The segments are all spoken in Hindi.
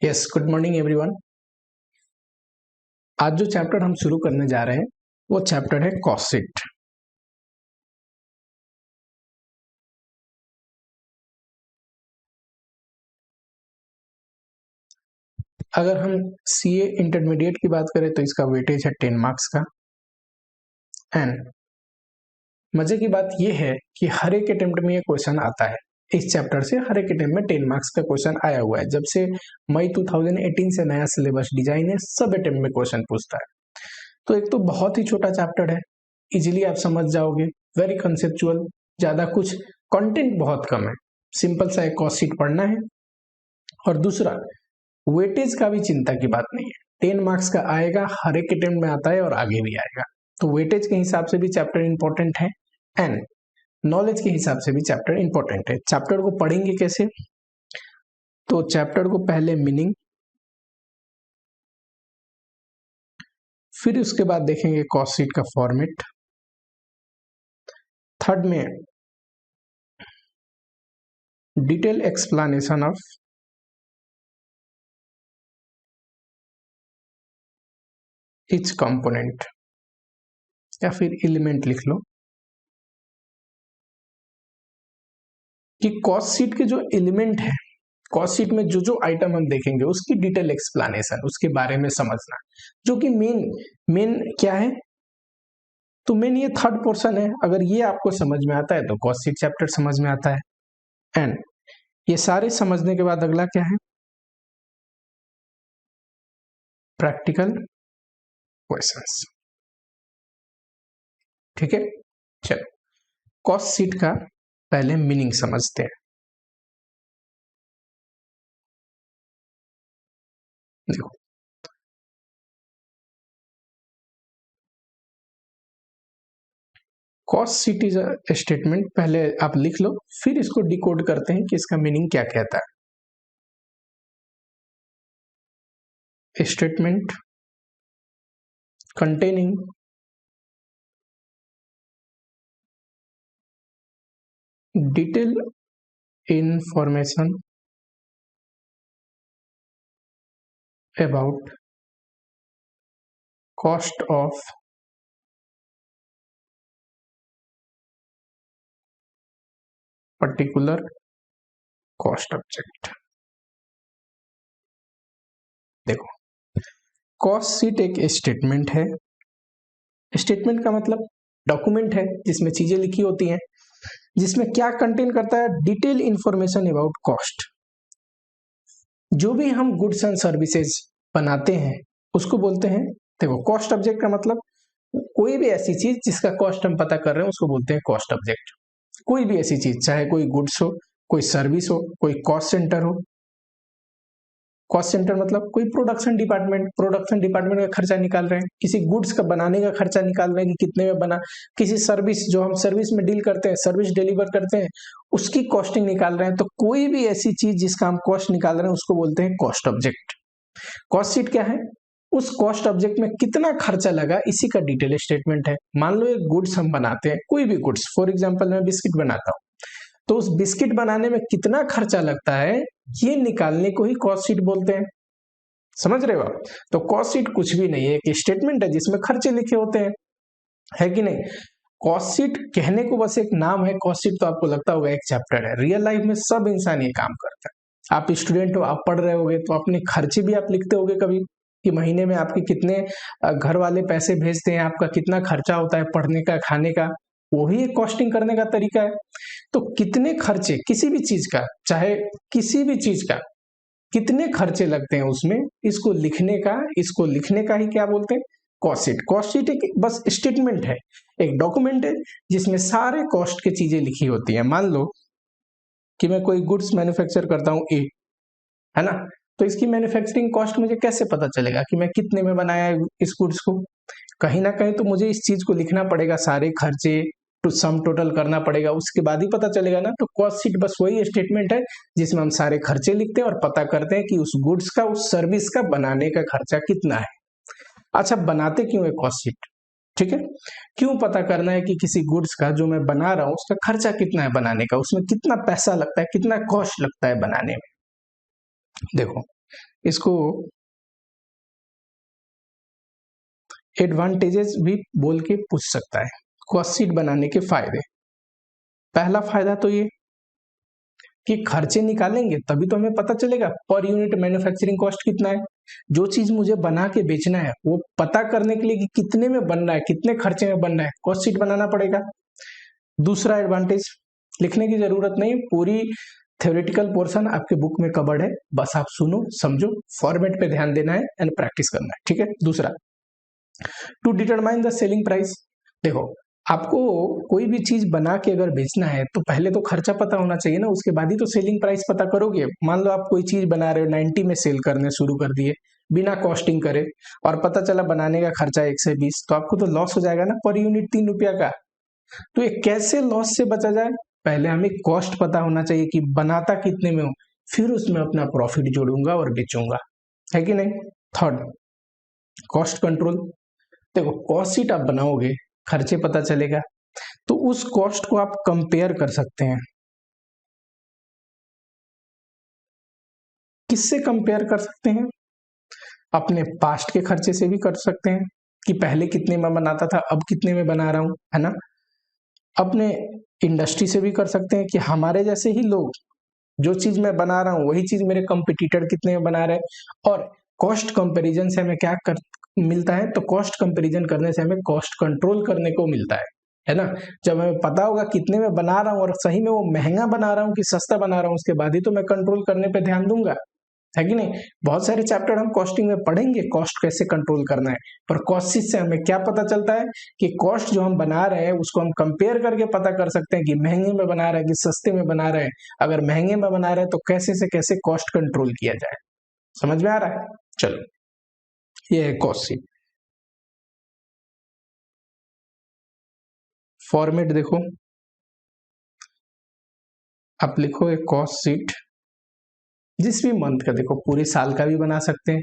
Yes, good morning everyone. आज जो चैप्टर हम शुरू करने जा रहे हैं वो चैप्टर है कॉस्ट शीट। अगर हम सीए इंटरमीडिएट की बात करें तो इसका वेटेज है 10 मार्क्स का। एंड मजे की बात यह है कि हर एक अटेम्प्ट में ये क्वेश्चन आता है। इस चैप्टर से हर एक अटेम्प्ट में 10 मार्क्स का क्वेश्चन आया हुआ है। जब से मई 2018 से नया सिलेबस डिजाइन है, सब अटेम्प्ट में क्वेश्चन पूछता है। तो एक तो बहुत ही छोटा चैप्टर है, इजीली आप समझ जाओगे, वेरी कंसेप्चुअल, ज्यादा कुछ कंटेंट बहुत कम है, सिंपल सा एक कॉस्ट शीट पढ़ना है। और दूसरा, वेटेज का भी चिंता की बात नहीं है, 10 मार्क्स का आएगा, हर एक अटेम्प्ट में आता है और आगे भी आएगा। तो वेटेज के हिसाब से भी चैप्टर इंपॉर्टेंट है एंड नॉलेज के हिसाब से भी चैप्टर इंपॉर्टेंट है। चैप्टर को पढ़ेंगे कैसे? तो चैप्टर को पहले मीनिंग, फिर उसके बाद देखेंगे कॉस्ट शीट का फॉर्मेट, थर्ड में detail explanation of each component या फिर एलिमेंट लिख लो कि कॉस्ट शीट के जो एलिमेंट है, कॉस्ट शीट में जो जो आइटम हम देखेंगे उसकी डिटेल एक्सप्लेनेशन, उसके बारे में समझना, जो कि मेन क्या है। तो मेन ये थर्ड पोर्शन है। अगर ये आपको समझ में आता है तो कॉस्ट शीट चैप्टर समझ में आता है। एंड ये सारे समझने के बाद अगला क्या है? Practical questions. ठीक है, चलो कॉस्ट शीट का पहले मीनिंग समझते हैं। देखो, cost sheet is a statement, पहले आप लिख लो, फिर इसको डिकोड करते हैं कि इसका मीनिंग क्या कहता है। Statement containing detailed information about cost of particular cost object। देखो, कॉस्ट शीट एक स्टेटमेंट है। स्टेटमेंट का मतलब डॉक्यूमेंट है जिसमें चीजें लिखी होती हैं, जिसमें क्या कंटेन करता है? Detail information about cost. जो भी हम गुड्स एंड सर्विसेज बनाते हैं उसको बोलते हैं, देखो कॉस्ट ऑब्जेक्ट का मतलब कोई भी ऐसी चीज जिसका कॉस्ट हम पता कर रहे हैं उसको बोलते हैं कॉस्ट ऑब्जेक्ट। कोई भी ऐसी चीज, चाहे कोई गुड्स हो, कोई सर्विस हो, कोई कॉस्ट सेंटर हो। कॉस्ट सेंटर मतलब कोई प्रोडक्शन डिपार्टमेंट का खर्चा निकाल रहे हैं, किसी गुड्स का बनाने का खर्चा निकाल रहे हैं कि कितने में बना, किसी सर्विस, जो हम सर्विस में डील करते हैं, सर्विस डिलीवर करते हैं, उसकी कॉस्टिंग निकाल रहे हैं। तो कोई भी ऐसी चीज जिसका हम कॉस्ट निकाल रहे हैं उसको बोलते हैं कॉस्ट ऑब्जेक्ट। कॉस्ट शीट क्या है? उस कॉस्ट ऑब्जेक्ट में कितना खर्चा लगा इसी का डिटेल स्टेटमेंट है। मान लो एक गुड्स हम बनाते हैं, कोई भी गुड्स, फॉर एग्जांपल मैं बिस्किट बनाता हूं, तो उस बिस्किट बनाने में कितना खर्चा लगता है ये निकालने को ही कॉस्ट शीट बोलते हैं। समझ रहे हो आप? तो कॉस्ट शीट कुछ भी नहीं है, एक स्टेटमेंट है जिसमें खर्चे लिखे होते हैं, है कि नहीं? कॉस्ट शीट कहने को बस एक नाम है, कॉस्ट शीट तो आपको लगता होगा एक चैप्टर है। रियल लाइफ में सब इंसान ये काम करता है। आप स्टूडेंट हो, आप पढ़ रहे होगे तो अपने खर्चे भी आप लिखते होगे कभी, कि महीने में आपके कितने घर वाले पैसे भेजते हैं, आपका कितना खर्चा होता है पढ़ने का, खाने का, वही एक कॉस्टिंग करने का तरीका है। तो कितने खर्चे किसी भी चीज का, चाहे किसी भी चीज का कितने खर्चे लगते हैं उसमें, इसको लिखने का ही क्या बोलते हैं? Cost sheet. कॉस्ट शीट एक बस स्टेटमेंट है, एक डॉक्यूमेंट है जिसमें सारे कॉस्ट की चीजें लिखी होती है। मान लो कि मैं कोई गुड्स मैन्युफैक्चर करता हूं ए, है ना, तो इसकी मैन्युफैक्चरिंग कॉस्ट मुझे कैसे पता चलेगा कि मैं कितने में बनाया इस गुड्स को? कहीं ना कहीं तो मुझे इस चीज को लिखना पड़ेगा, सारे खर्चे टू सम टोटल करना पड़ेगा, उसके बाद ही पता चलेगा ना। तो कॉस्ट शीट बस वही स्टेटमेंट है जिसमें हम सारे खर्चे लिखते हैं और पता करते हैं कि उस गुड्स का, उस सर्विस का बनाने का खर्चा कितना है। अच्छा, बनाते क्यों है कॉस्ट शीट? ठीक है, क्यों पता करना है कि किसी गुड्स का जो मैं बना रहा हूं उसका खर्चा कितना है बनाने का, उसमें कितना पैसा लगता है, कितना कॉस्ट लगता है बनाने में। देखो, इसको एडवांटेजेस भी बोल के पूछ सकता है। कॉस्ट शीट बनाने के फायदे, पहला फायदा तो ये कि खर्चे निकालेंगे तभी तो हमें पता चलेगा पर यूनिट मैन्युफैक्चरिंग कॉस्ट कितना है। जो चीज मुझे बना के बेचना है वो पता करने के लिए कि कितने में बन रहा है, कितने खर्चे में बन रहा है, कॉस्ट शीट बनाना पड़ेगा। दूसरा एडवांटेज, लिखने की जरूरत नहीं, पूरी थ्योरेटिकल पोर्शन आपके बुक में कवर्ड है, बस आप सुनो समझो, फॉर्मेट पे ध्यान देना है एंड प्रैक्टिस करना है, ठीक है। दूसरा, to determine the selling price, देखो आपको कोई भी चीज बना के अगर बेचना है तो पहले तो खर्चा पता होना चाहिए ना, उसके बाद ही तो सेलिंग प्राइस पता करोगे। मान लो आप कोई चीज बना रहे हो 90 में सेल करने शुरू कर दिए बिना कॉस्टिंग करे, और पता चला बनाने का खर्चा 120, तो आपको तो लॉस हो जाएगा ना, पर यूनिट 3 रुपया का। तो ये कैसे लॉस से बचा जाए, पहले हमें कॉस्ट पता होना चाहिए कि बनाता कितने में हो, फिर उसमें अपना प्रॉफिट जोड़ूंगा और बेचूंगा, है कि नहीं। थर्ड, कॉस्ट कंट्रोल, देखो कॉस्ट शीट आप बनाओगे, खर्चे पता चलेगा, तो उस कॉस्ट को आप कंपेयर कर सकते हैं। किससे कंपेयर कर सकते हैं, अपने पास्ट के खर्चे से भी कर सकते हैं कि पहले कितने में बनाता था अब कितने में बना रहा हूं, है ना। अपने इंडस्ट्री से भी कर सकते हैं कि हमारे जैसे ही लोग, जो चीज मैं बना रहा हूं वही चीज मेरे कंपटीटर कितने में बना रहे हैं। और कॉस्ट कंपैरिजन से हमें क्या कर मिलता है, तो कॉस्ट कंपैरिजन करने से हमें कॉस्ट कंट्रोल करने को मिलता है ना। जब हमें पता होगा कितने में बना रहा हूं और सही में वो महंगा बना रहा हूं कि सस्ता बना रहा हूं, उसके बाद ही तो मैं कंट्रोल करने पे ध्यान दूंगा, है कि नहीं। बहुत सारे चैप्टर हम कॉस्टिंग में पढ़ेंगे, कॉस्ट कैसे कंट्रोल करना है, पर कॉस्ट शीट से हमें क्या पता चलता है कि कॉस्ट जो हम बना रहे हैं उसको हम कंपेयर करके पता कर सकते हैं कि महंगे में बना रहे हैं कि सस्ते में बना रहे हैं। अगर महंगे में बना रहे हैं तो कैसे से कैसे कॉस्ट कंट्रोल किया जाए, समझ में आ रहा है। चलो, ये है कॉस्ट शीट। फॉर्मेट देखो, आप लिखो एक कॉस्ट शीट, जिस भी मंथ का, देखो पूरे साल का भी बना सकते हैं,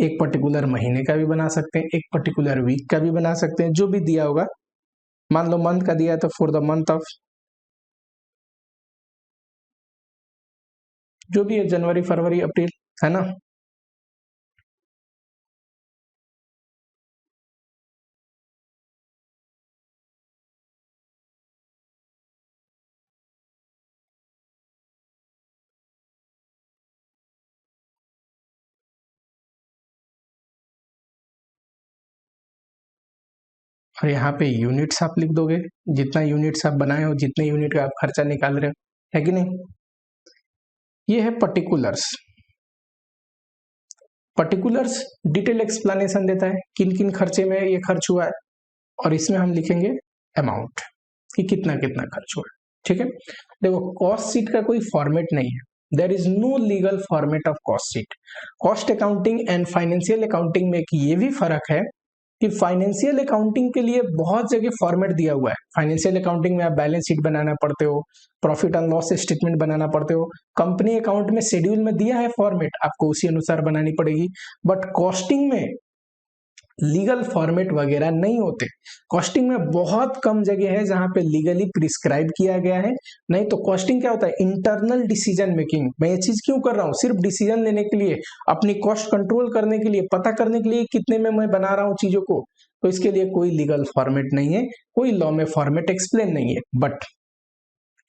एक पर्टिकुलर महीने का भी बना सकते हैं, एक पर्टिकुलर वीक का भी बना सकते हैं, जो भी दिया होगा। मान लो मंथ का दिया है तो फॉर द मंथ ऑफ, जो भी है, जनवरी फरवरी अप्रैल, है ना। और यहाँ पे यूनिट्स आप लिख दोगे, जितना यूनिट्स आप बनाए हो, जितने यूनिट का आप खर्चा निकाल रहे हो, है कि नहीं। ये है पर्टिकुलर्स। पर्टिकुलर्स डिटेल एक्सप्लेनेशन देता है किन किन खर्चे में ये खर्च हुआ है, और इसमें हम लिखेंगे अमाउंट कि कितना कितना खर्च हुआ है, ठीक है। देखो कॉस्ट शीट का कोई फॉर्मेट नहीं है, there is no legal format of cost sheet. Cost accounting and financial accounting में एक ये भी फर्क है कि फाइनेंशियल अकाउंटिंग के लिए बहुत जगह फॉर्मेट दिया हुआ है। फाइनेंशियल अकाउंटिंग में आप बैलेंस शीट बनाना पड़ते हो, प्रॉफिट एंड लॉस स्टेटमेंट बनाना पड़ते हो, कंपनी अकाउंट में शेड्यूल में दिया है फॉर्मेट, आपको उसी अनुसार बनानी पड़ेगी। बट कॉस्टिंग में लीगल फॉर्मेट वगैरह नहीं होते। कॉस्टिंग में बहुत कम जगह है जहां पे लीगली प्रिस्क्राइब किया गया है, नहीं तो कॉस्टिंग क्या होता है, इंटरनल डिसीजन मेकिंग। मैं ये चीज क्यों कर रहा हूँ, सिर्फ डिसीजन लेने के लिए, अपनी कॉस्ट कंट्रोल करने के लिए, पता करने के लिए कितने में मैं बना रहा हूँ चीजों को। तो इसके लिए कोई लीगल फॉर्मेट नहीं है, कोई लॉ में फॉर्मेट एक्सप्लेन नहीं है। बट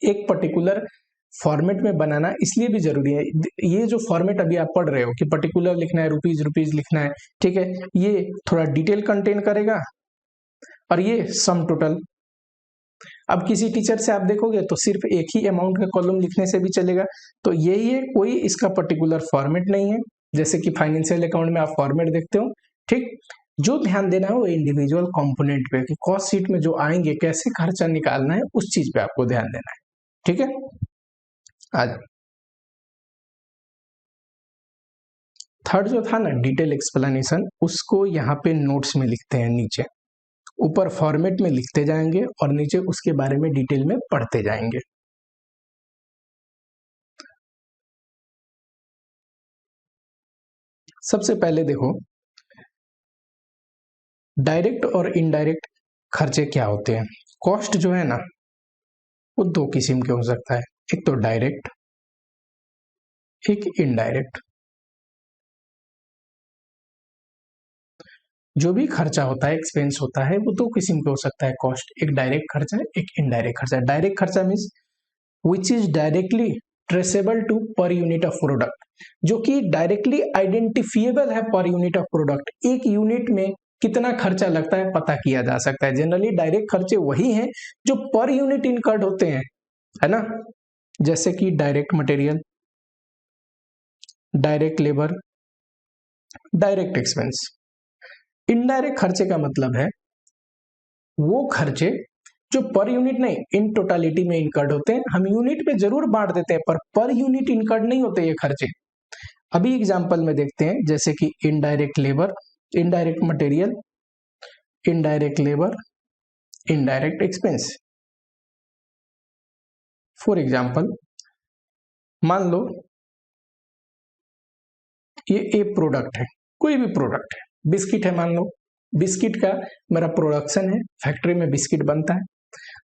एक पर्टिकुलर फॉर्मेट में बनाना इसलिए भी जरूरी है। ये जो फॉर्मेट अभी आप पढ़ रहे हो कि पर्टिकुलर लिखना है, रुपीज रुपीज लिखना है, ठीक है, ये थोड़ा डिटेल कंटेन करेगा, और ये सम टोटल। अब किसी टीचर से आप देखोगे तो सिर्फ एक ही अमाउंट का कॉलम लिखने से भी चलेगा, तो यही है, कोई इसका पर्टिकुलर फॉर्मेट नहीं है, जैसे कि फाइनेंशियल अकाउंट में आप फॉर्मेट देखते हो, ठीक। जो ध्यान देना है वो इंडिविजुअल कंपोनेंट पे, कि कॉस्ट शीट में जो आएंगे कैसे खर्चा निकालना है, उस चीज पे आपको ध्यान देना है, ठीक है। आज थर्ड जो था ना डिटेल एक्सप्लेनेशन, उसको यहाँ पे नोट्स में लिखते हैं नीचे, ऊपर फॉर्मेट में लिखते जाएंगे और नीचे उसके बारे में डिटेल में पढ़ते जाएंगे। सबसे पहले देखो डायरेक्ट और इनडायरेक्ट खर्चे क्या होते हैं। कॉस्ट जो है ना वो दो किस्म के हो सकता है, एक तो डायरेक्ट, एक इनडायरेक्ट। जो भी खर्चा होता है, एक्सपेंस होता है, वो दो किस्म के हो सकता है कॉस्ट, एक डायरेक्ट खर्चा है, एक इनडायरेक्ट खर्चा है। डायरेक्ट खर्चा means which is directly traceable to per unit of product, जो कि डायरेक्टली आइडेंटिफिएबल है पर यूनिट ऑफ प्रोडक्ट। एक यूनिट में कितना खर्चा लगता है पता किया जा सकता है। जनरली डायरेक्ट खर्चे वही हैं जो पर यूनिट इनकर्ड होते हैं, है ना, जैसे कि direct material, direct labour, direct expense. Indirect खर्चे का मतलब है वो खर्चे जो पर यूनिट नहीं, इन टोटालिटी में इनकर्ड होते हैं। हम यूनिट पे जरूर बांट देते हैं पर यूनिट इनकर्ड नहीं होते ये खर्चे। अभी एग्जांपल में देखते हैं, जैसे कि indirect labour, indirect material, indirect labour, indirect expense. For example, मान लो ये ए प्रोडक्ट है, कोई भी प्रोडक्ट है, बिस्किट है मान लो, बिस्किट का मेरा प्रोडक्शन है, फैक्ट्री में बिस्किट बनता है।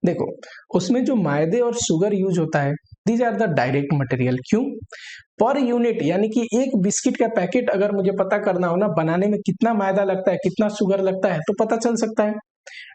देखो उसमें जो मैदे और शुगर यूज होता है, these are the direct material. क्यों? पर यूनिट, यानी कि एक बिस्किट का पैकेट अगर मुझे पता करना हो ना बनाने में कितना मैदा लगता है, कितना शुगर लगता है, तो पता चल सकता है।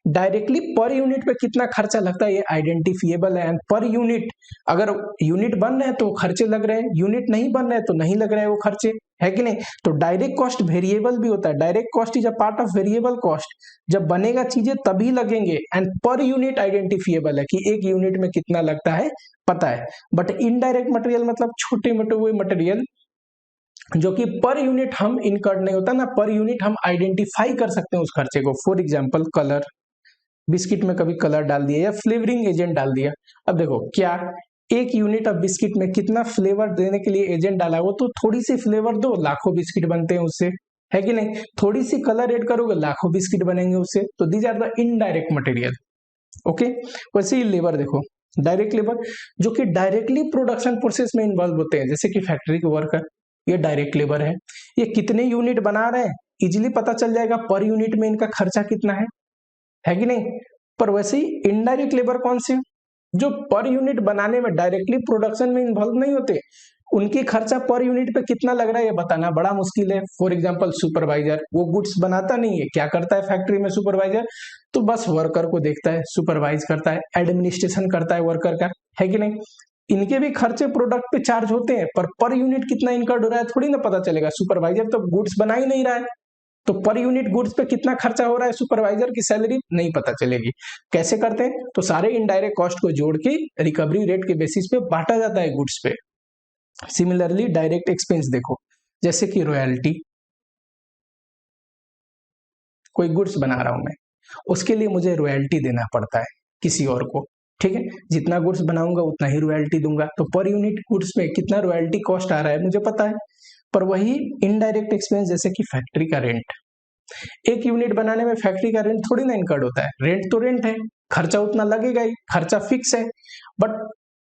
डायरेक्टली पर यूनिट पे कितना खर्चा लगता है ये आइडेंटिफिएबल है। एंड पर यूनिट, अगर यूनिट बन रहे हैं तो खर्चे लग रहे हैं, यूनिट नहीं बन रहे हैं तो नहीं लग रहे हैं वो खर्चे, है कि नहीं। तो डायरेक्ट कॉस्ट वेरिएबल भी होता है, direct cost is a part of variable cost. जब बनेगा चीजें तभी लगेंगे। एंड पर यूनिट आइडेंटिफिएबल है कि एक यूनिट में कितना लगता है पता है। बट इनडायरेक्ट मटेरियल मतलब छोटे मोटे वो मटेरियल जो कि पर यूनिट हम इनकर्ड नहीं होता ना, पर यूनिट हम आइडेंटिफाई कर सकते हैं उस खर्चे को। फॉर एग्जांपल कलर, बिस्किट में कभी कलर डाल दिया या फ्लेवरिंग एजेंट डाल दिया। अब देखो क्या एक यूनिट ऑफ बिस्किट में कितना फ्लेवर देने के लिए एजेंट डाला, वो तो थोड़ी सी फ्लेवर दो लाखों बिस्किट बनते हैं उससे, है कि नहीं। थोड़ी सी कलर ऐड करोगे लाखों बिस्किट बनेंगे उससे। तो these are the indirect material. Okay, वैसे ही लेबर देखो, डायरेक्ट लेबर जो कि डायरेक्टली प्रोडक्शन प्रोसेस में इन्वॉल्व होते हैं, जैसे कि फैक्ट्री के वर्कर, ये डायरेक्ट लेबर है। ये कितने यूनिट बना रहे हैं इजिली पता चल जाएगा पर यूनिट में इनका खर्चा कितना है कि नहीं। पर वैसे ही इनडायरेक्ट लेबर कौन से, जो पर यूनिट बनाने में डायरेक्टली प्रोडक्शन में इन्वॉल्व नहीं होते, उनकी खर्चा पर यूनिट पे कितना लग रहा है ये बताना बड़ा मुश्किल है। फॉर एग्जांपल सुपरवाइजर, वो गुड्स बनाता नहीं है, क्या करता है फैक्ट्री में सुपरवाइजर, तो बस वर्कर को देखता है, सुपरवाइज करता है, एडमिनिस्ट्रेशन करता है वर्कर का, है कि नहीं। इनके भी खर्चे प्रोडक्ट पे चार्ज होते हैं, पर यूनिट कितना इनकर्ड हो रहा है थोड़ी ना पता चलेगा। सुपरवाइजर तो गुड्स बना ही नहीं रहा है, तो पर यूनिट गुड्स पे कितना खर्चा हो रहा है सुपरवाइजर की सैलरी नहीं पता चलेगी। कैसे करते हैं, तो सारे इनडायरेक्ट कॉस्ट को जोड़ के रिकवरी रेट के बेसिस पे बांटा जाता है गुड्स पे। सिमिलरली डायरेक्ट एक्सपेंस देखो, जैसे कि रॉयल्टी, कोई गुड्स बना रहा हूं मैं, उसके लिए मुझे रॉयल्टी देना पड़ता है किसी और को, ठीक है। जितना गुड्स बनाऊंगा उतना ही रॉयल्टी दूंगा, तो पर यूनिट गुड्स पे कितना रॉयल्टी कॉस्ट आ रहा है मुझे पता है। पर वही इनडायरेक्ट एक्सपेंस जैसे कि फैक्ट्री का रेंट, एक यूनिट बनाने में फैक्ट्री का रेंट थोड़ी ना इनकर्ड होता है, रेंट तो रेंट है, खर्चा उतना लगेगा ही, खर्चा फिक्स है। बट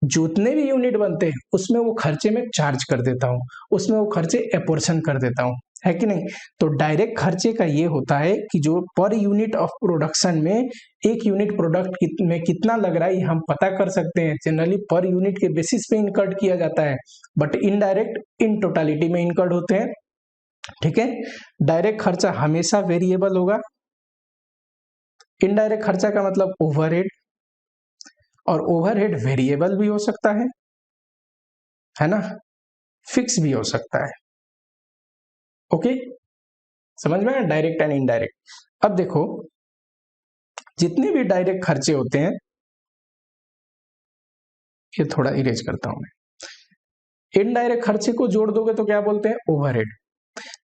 जितने भी यूनिट बनते हैं उसमें वो खर्चे में चार्ज कर देता हूँ, उसमें वो खर्चे एपोर्शन कर देता हूँ, है कि नहीं। तो डायरेक्ट खर्चे का ये होता है कि जो पर यूनिट ऑफ प्रोडक्शन में एक यूनिट प्रोडक्ट में कितना लग रहा है ये हम पता कर सकते हैं। जनरली पर यूनिट के बेसिस पे इनकर्ड किया जाता है, बट इनडायरेक्ट इन टोटालिटी में इनकर्ड होते हैं, ठीक है। डायरेक्ट खर्चा हमेशा वेरिएबल होगा। इनडायरेक्ट खर्चा का मतलब ओवरहेड, और ओवरहेड वेरिएबल भी हो सकता है ना, फिक्स भी हो सकता है। ओके, समझ में आया डायरेक्ट एंड इनडायरेक्ट। अब देखो जितने भी डायरेक्ट खर्चे होते हैं, ये थोड़ा इरेज करता हूं मैं, इनडायरेक्ट खर्चे को जोड़ दोगे तो क्या बोलते हैं, ओवरहेड।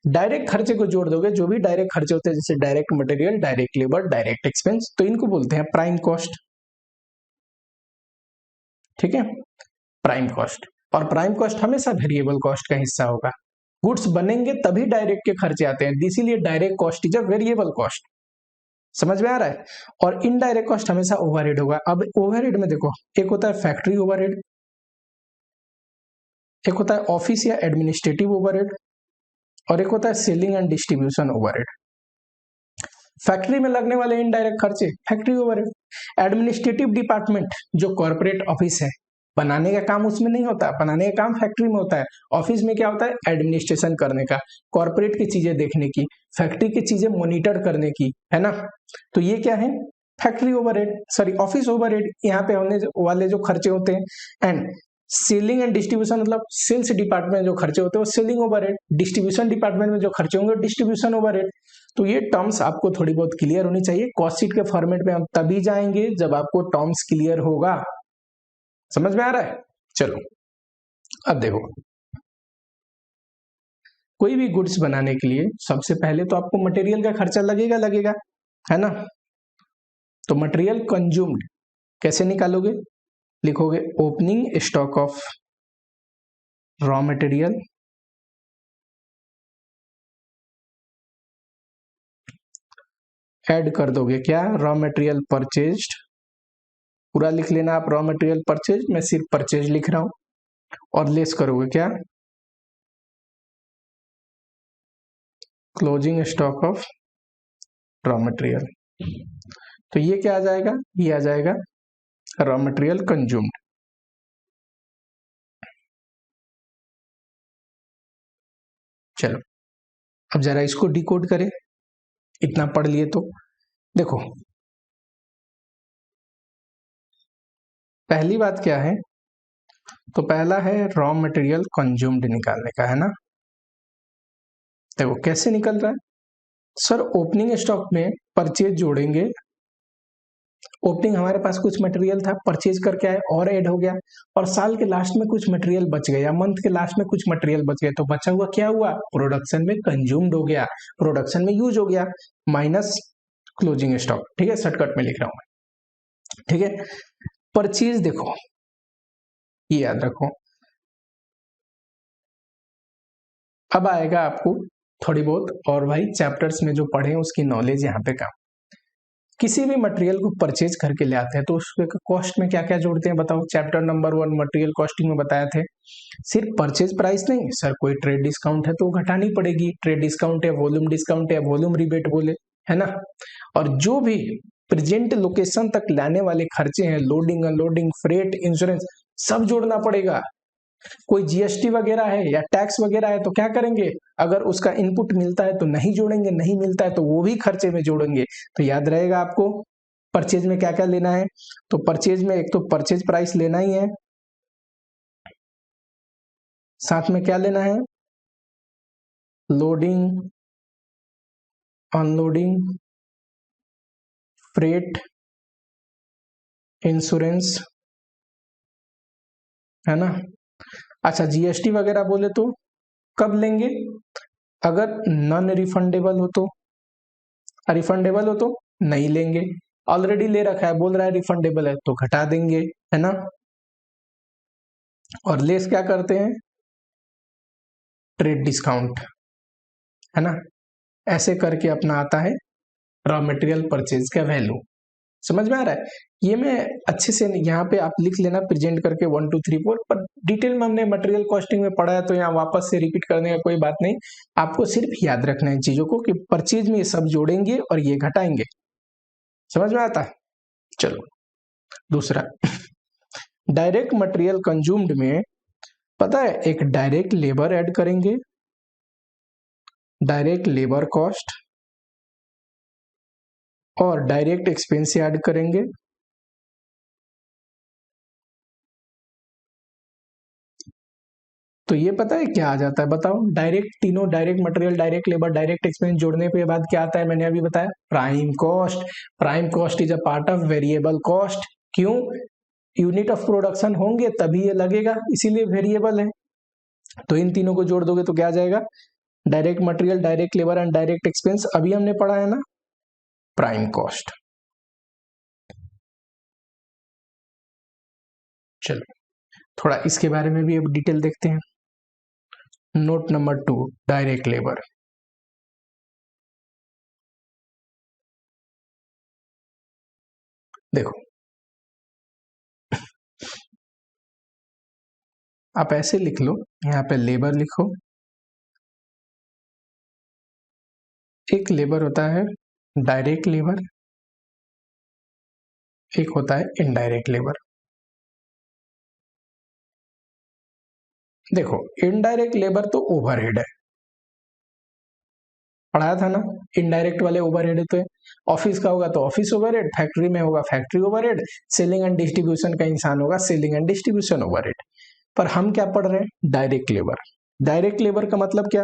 डायरेक्ट खर्चे को जोड़ दोगे, जो भी डायरेक्ट खर्चे होते हैं जैसे direct material, direct labour, direct expense, तो इनको बोलते हैं प्राइम कॉस्ट, ठीक है, प्राइम कॉस्ट। और प्राइम कॉस्ट हमेशा वेरिएबल कॉस्ट का हिस्सा होगा। गुड्स बनेंगे तभी डायरेक्ट के खर्चे आते हैं, इसीलिए direct cost is a variable cost. समझ में आ रहा है। और इनडायरेक्ट कॉस्ट हमेशा ओवरहेड होगा। अब ओवरहेड में देखो, एक होता है फैक्ट्री ओवरहेड, एक होता है ऑफिस या एडमिनिस्ट्रेटिव ओवरहेड, और एक होता है selling and distribution overhead. Factory में लगने वाले इनडायरेक्ट खर्चे फैक्ट्री ओवरहेड। एडमिनिस्ट्रेटिव डिपार्टमेंट जो कॉर्पोरेट ऑफिस है, बनाने का काम उसमें नहीं होता, बनाने का काम फैक्ट्री में होता है। ऑफिस में क्या होता है, एडमिनिस्ट्रेशन करने का, कॉर्पोरेट की चीजें देखने की, फैक्ट्री की चीजें मॉनिटर करने की, है ना। तो ये क्या है, factory overhead, sorry office overhead, यहाँ पे होने वाले जो खर्चे होते हैं। एंड सेलिंग एंड डिस्ट्रीब्यूशन, मतलब सेल्स डिपार्टमेंट जो खर्चे होते हैं वो सेलिंग ओवरहेड, डिस्ट्रीब्यूशन डिपार्टमेंट में जो खर्चे होंगे डिस्ट्रीब्यूशन ओवरहेड। तो ये टर्म्स आपको थोड़ी बहुत क्लियर होनी चाहिए। कॉस्ट शीट के फॉर्मेट में हम तभी जाएंगे जब आपको टर्म्स क्लियर होगा। समझ में आ रहा है? चलो अब देखो, कोई भी गुड्स बनाने के लिए सबसे पहले तो आपको मटेरियल का खर्चा लगेगा, है ना। तो मटेरियल कंज्यूम्ड कैसे निकालोगे, लिखोगे opening stock of raw material add कर दोगे क्या, रॉ मटेरियल परचेज्ड, पूरा लिख लेना आप रॉ मटेरियल परचेज, मैं सिर्फ परचेज लिख रहा हूं, और लेस करोगे क्या, closing stock of raw material. तो ये क्या आ जाएगा, ये आ जाएगा रॉ मटेरियल कंज्यूम्ड। चलो अब जरा इसको डिकोड करें, इतना पढ़ लिए तो देखो, पहली बात क्या है, तो पहला है रॉ मटेरियल कंज्यूम्ड निकालने का, है ना। देखो कैसे निकल रहा है सर, ओपनिंग स्टॉक में परचेज जोड़ेंगे, ओपनिंग हमारे पास कुछ मटेरियल था, परचेज करके आए और ऐड हो गया, और साल के लास्ट में कुछ मटेरियल बच गया, मंथ के लास्ट में कुछ मटेरियल बच गए, तो बचा हुआ क्या हुआ, प्रोडक्शन में कंज्यूम्ड हो गया, प्रोडक्शन में यूज हो गया, माइनस क्लोजिंग स्टॉक। ठीक है, शॉर्टकट में लिख रहा हूं मैं, ठीक है। परचेज देखो, ये याद रखो, अब आएगा आपको थोड़ी बहुत, और भाई चैप्टर्स में जो पढ़े उसकी नॉलेज यहाँ पे काम। किसी भी मटेरियल को परचेज करके ले आते हैं तो उसके कॉस्ट में क्या क्या जोड़ते हैं बताओ, चैप्टर नंबर 1 मटेरियल कॉस्टिंग में बताए थे। सिर्फ परचेज प्राइस नहीं सर, कोई ट्रेड डिस्काउंट है तो घटानी पड़ेगी, ट्रेड डिस्काउंट है, वॉल्यूम डिस्काउंट है, वॉल्यूम रिबेट बोले, है ना। और जो भी प्रेजेंट लोकेशन तक लाने वाले खर्चे हैं, लोडिंग अनलोडिंग फ्रेट इंश्योरेंस, सब जोड़ना पड़ेगा। कोई जीएसटी वगैरह है या टैक्स वगैरह है तो क्या करेंगे, अगर उसका इनपुट मिलता है तो नहीं जोड़ेंगे, नहीं मिलता है तो वो भी खर्चे में जोड़ेंगे। तो याद रहेगा आपको परचेज में क्या क्या लेना है। तो परचेज में एक तो परचेज प्राइस लेना ही है, साथ में क्या लेना है, लोडिंग अनलोडिंग फ्रेट इंश्योरेंस, है ना। अच्छा जीएसटी वगैरह बोले तो कब लेंगे, अगर नॉन रिफंडेबल हो तो, रिफंडेबल हो तो नहीं लेंगे, ऑलरेडी ले रखा है बोल रहा है रिफंडेबल है तो घटा देंगे, है ना। और लेस क्या करते हैं, ट्रेड डिस्काउंट, है ना। ऐसे करके अपना आता है रॉ मटेरियल परचेज का वैल्यू। समझ में आ रहा है, ये मैं अच्छे से यहाँ पे आप लिख लेना प्रेजेंट करके 1 2 3 4, पर डिटेल में हमने मटेरियल कॉस्टिंग में पढ़ा है तो यहाँ वापस से रिपीट करने का कोई बात नहीं। आपको सिर्फ याद रखना है इन चीजों को कि परचेज में ये सब जोड़ेंगे और ये घटाएंगे। समझ में आता है। चलो दूसरा, डायरेक्ट मटेरियल कंज्यूम्ड में पता है एक डायरेक्ट लेबर ऐड करेंगे, डायरेक्ट लेबर कॉस्ट, और डायरेक्ट एक्सपेंस ऐड करेंगे। तो ये पता है क्या आ जाता है बताओ, डायरेक्ट तीनों, direct material, direct labour, direct expense जोड़ने के बाद क्या आता है, मैंने अभी बताया prime cost. Prime cost is a part of variable cost, क्यों, यूनिट ऑफ प्रोडक्शन होंगे तभी ये लगेगा, इसीलिए वेरिएबल है। तो इन तीनों को जोड़ दोगे तो क्या आ जाएगा, direct material, direct labour and direct expense, अभी हमने पढ़ा है ना प्राइम कॉस्ट। चलो थोड़ा इसके बारे में भी अब डिटेल देखते हैं। Note number 2, direct labour. देखो आप ऐसे लिख लो, यहाँ पे लेबर लिखो, एक लेबर होता है डायरेक्ट लेबर, एक होता है इनडायरेक्ट लेबर। देखो इनडायरेक्ट लेबर तो ओवरहेड है, पढ़ाया था ना, इनडायरेक्ट वाले ओवरहेड होते हैं। ऑफिस का होगा तो ऑफिस ओवरहेड, फैक्ट्री में होगा factory overhead, selling and distribution का इंसान होगा सेलिंग एंड डिस्ट्रीब्यूशन ओवरहेड। पर हम क्या पढ़ रहे हैं, डायरेक्ट लेबर। डायरेक्ट लेबर का मतलब क्या,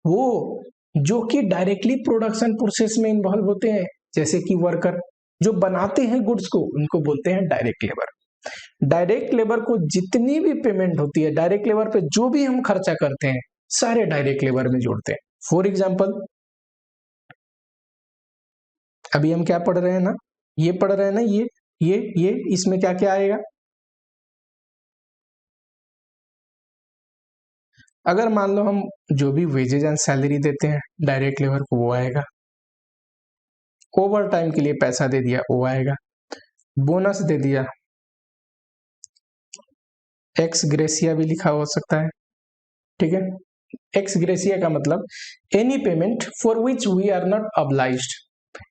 वो जो कि डायरेक्टली प्रोडक्शन प्रोसेस में इन्वॉल्व होते हैं, जैसे कि वर्कर जो बनाते हैं गुड्स को, उनको बोलते हैं डायरेक्ट लेबर। डायरेक्ट लेबर को जितनी भी पेमेंट होती है, डायरेक्ट लेबर पे जो भी हम खर्चा करते हैं, सारे डायरेक्ट लेबर में जोड़ते हैं। फॉर एग्जाम्पल अभी हम क्या पढ़ रहे हैं ना, ये पढ़ रहे हैं ना, ये इसमें क्या क्या आएगा। अगर मान लो हम जो भी वेजेज एंड सैलरी देते हैं डायरेक्ट लेबर को, वो आएगा। ओवर टाइम के लिए पैसा दे दिया, वो आएगा। बोनस दे दिया, एक्स ग्रेसिया भी लिखा हो सकता है, ठीक है। एक्स ग्रेसिया का मतलब any payment for which we are not obliged,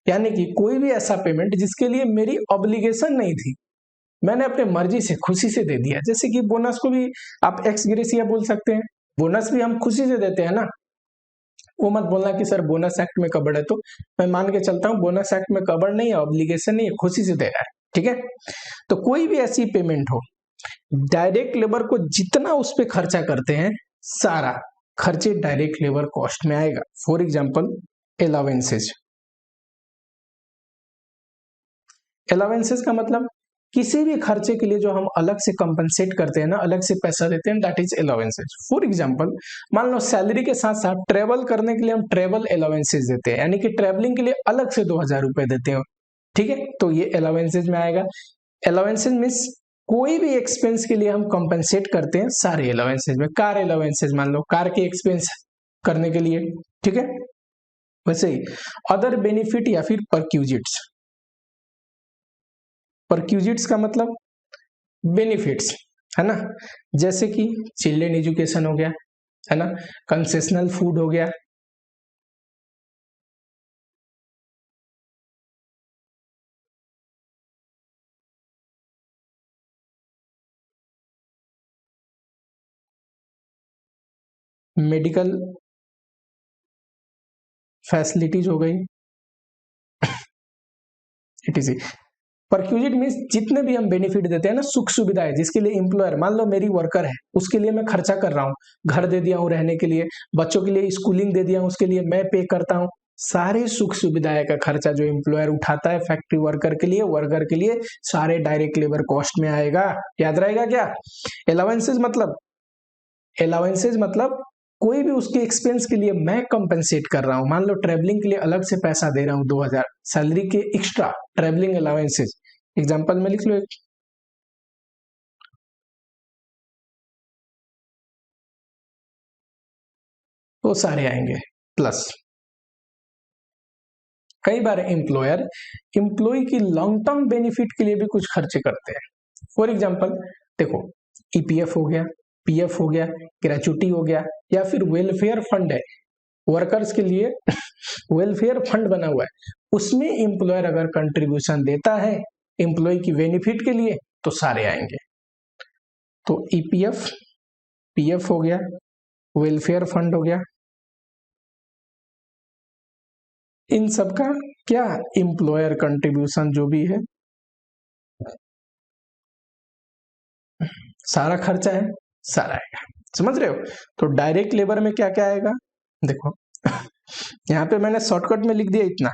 यानी कि कोई भी ऐसा पेमेंट जिसके लिए मेरी ऑब्लिगेशन नहीं थी, मैंने अपने मर्जी से खुशी से दे दिया। जैसे कि बोनस को भी आप एक्स ग्रेसिया बोल सकते हैं, बोनस भी हम खुशी से देते हैं ना। वो मत बोलना कि सर बोनस एक्ट में कवर्ड है, तो मैं मान के चलता हूं बोनस एक्ट में कवर्ड नहीं है, ऑब्लिगेशन नहीं है, खुशी से दे रहा है, ठीक है। तो कोई भी ऐसी पेमेंट हो, डायरेक्ट लेबर को जितना उस पर खर्चा करते हैं, सारा खर्चे डायरेक्ट लेबर कॉस्ट में आएगा। For example allowances. अलावेंसेज का मतलब किसी भी खर्चे के लिए जो हम अलग से कंपनसेट करते हैं ना, अलग से पैसा देते हैं, that is allowances. For example मान लो सैलरी के साथ साथ ट्रेवल करने के लिए हम ट्रेवल अलावेंसेज देते हैं, यानी कि ट्रेवलिंग के लिए अलग से 2000 रुपए देते हैं, ठीक है। तो ये अलावेंसेज में आएगा। अलावेंसेज मीन्स कोई भी एक्सपेंस के लिए हम कंपनसेट करते हैं, सारे अलावेंसेज में। कार अलावेंसेज मान लो कार के एक्सपेंस करने के लिए, ठीक है। वैसे ही अदर बेनिफिट या फिर परक्यूजिट्स। परक्यूजिट्स का मतलब बेनिफिट्स, है ना, जैसे कि चिल्ड्रन एजुकेशन हो गया, है ना, कंसेशनल फूड हो गया, मेडिकल फैसिलिटीज हो गई, इटीसी। परक्यूजिट मीन्स जितने भी हम बेनिफिट देते हैं ना, सुख सुविधाएं, जिसके लिए एम्प्लॉयर, मान लो मेरी वर्कर है, उसके लिए मैं खर्चा कर रहा हूँ, घर दे दिया हूँ रहने के लिए, बच्चों के लिए स्कूलिंग दे दिया हूँ, उसके लिए मैं पे करता हूँ, सारे सुख सुविधाएं का खर्चा जो एम्प्लॉयर उठाता है फैक्ट्री वर्कर के लिए, वर्कर के लिए, सारे डायरेक्ट लेबर कॉस्ट में आएगा। याद रहेगा क्या। अलावेंसेज मतलब, अलावेंसेज मतलब कोई भी उसके एक्सपेंस के लिए मैं कंपेंसेट कर रहा हूं, मान लो ट्रेवलिंग के लिए अलग से पैसा दे रहा हूं 2000 सैलरी के एक्स्ट्रा, ट्रेवलिंग अलावेंसेज। एग्जांपल में लिख लो एक, वो सारे आएंगे। प्लस कई बार एम्प्लॉयर एम्प्लॉय की लॉन्ग टर्म बेनिफिट के लिए भी कुछ खर्चे करते हैं। फॉर एग्जांपल देखो, ईपीएफ हो गया, पीएफ हो गया, ग्रेचुटी हो गया, या फिर वेलफेयर फंड है वर्कर्स के लिए वेलफेयर फंड बना हुआ है, उसमें एम्प्लॉयर अगर कंट्रीब्यूशन देता है एम्प्लॉय की बेनिफिट के लिए, तो सारे आएंगे। तो ईपीएफ, पीएफ हो गया, वेलफेयर फंड हो गया, इन सब का क्या, एम्प्लॉयर कंट्रीब्यूशन जो भी है, सारा खर्चा है, सारा आएगा। समझ रहे हो। तो डायरेक्ट लेबर में क्या क्या आएगा, देखो यहाँ पे मैंने शॉर्टकट में लिख दिया इतना,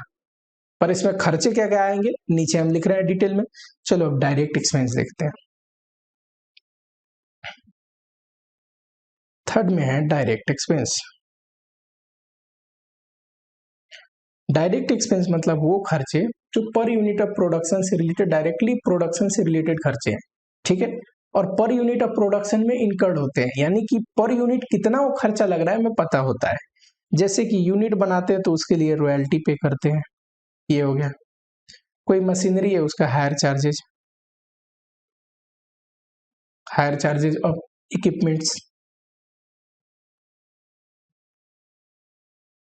पर इसमें खर्चे क्या क्या आएंगे नीचे हम लिख रहे हैं डिटेल में। चलो अब डायरेक्ट एक्सपेंस देखते हैं। थर्ड में है डायरेक्ट एक्सपेंस। डायरेक्ट एक्सपेंस मतलब वो खर्चे जो पर यूनिट ऑफ प्रोडक्शन से रिलेटेड, डायरेक्टली प्रोडक्शन से रिलेटेड खर्चे हैं, ठीक है, और पर यूनिट ऑफ प्रोडक्शन में इनकर्ड होते हैं, यानी कि पर यूनिट कितना वो खर्चा लग रहा है हमें पता होता है। जैसे कि यूनिट बनाते हैं तो उसके लिए रॉयल्टी पे करते हैं, ये हो गया। कोई मशीनरी है उसका हायर चार्जेज ऑफ इक्विपमेंट्स।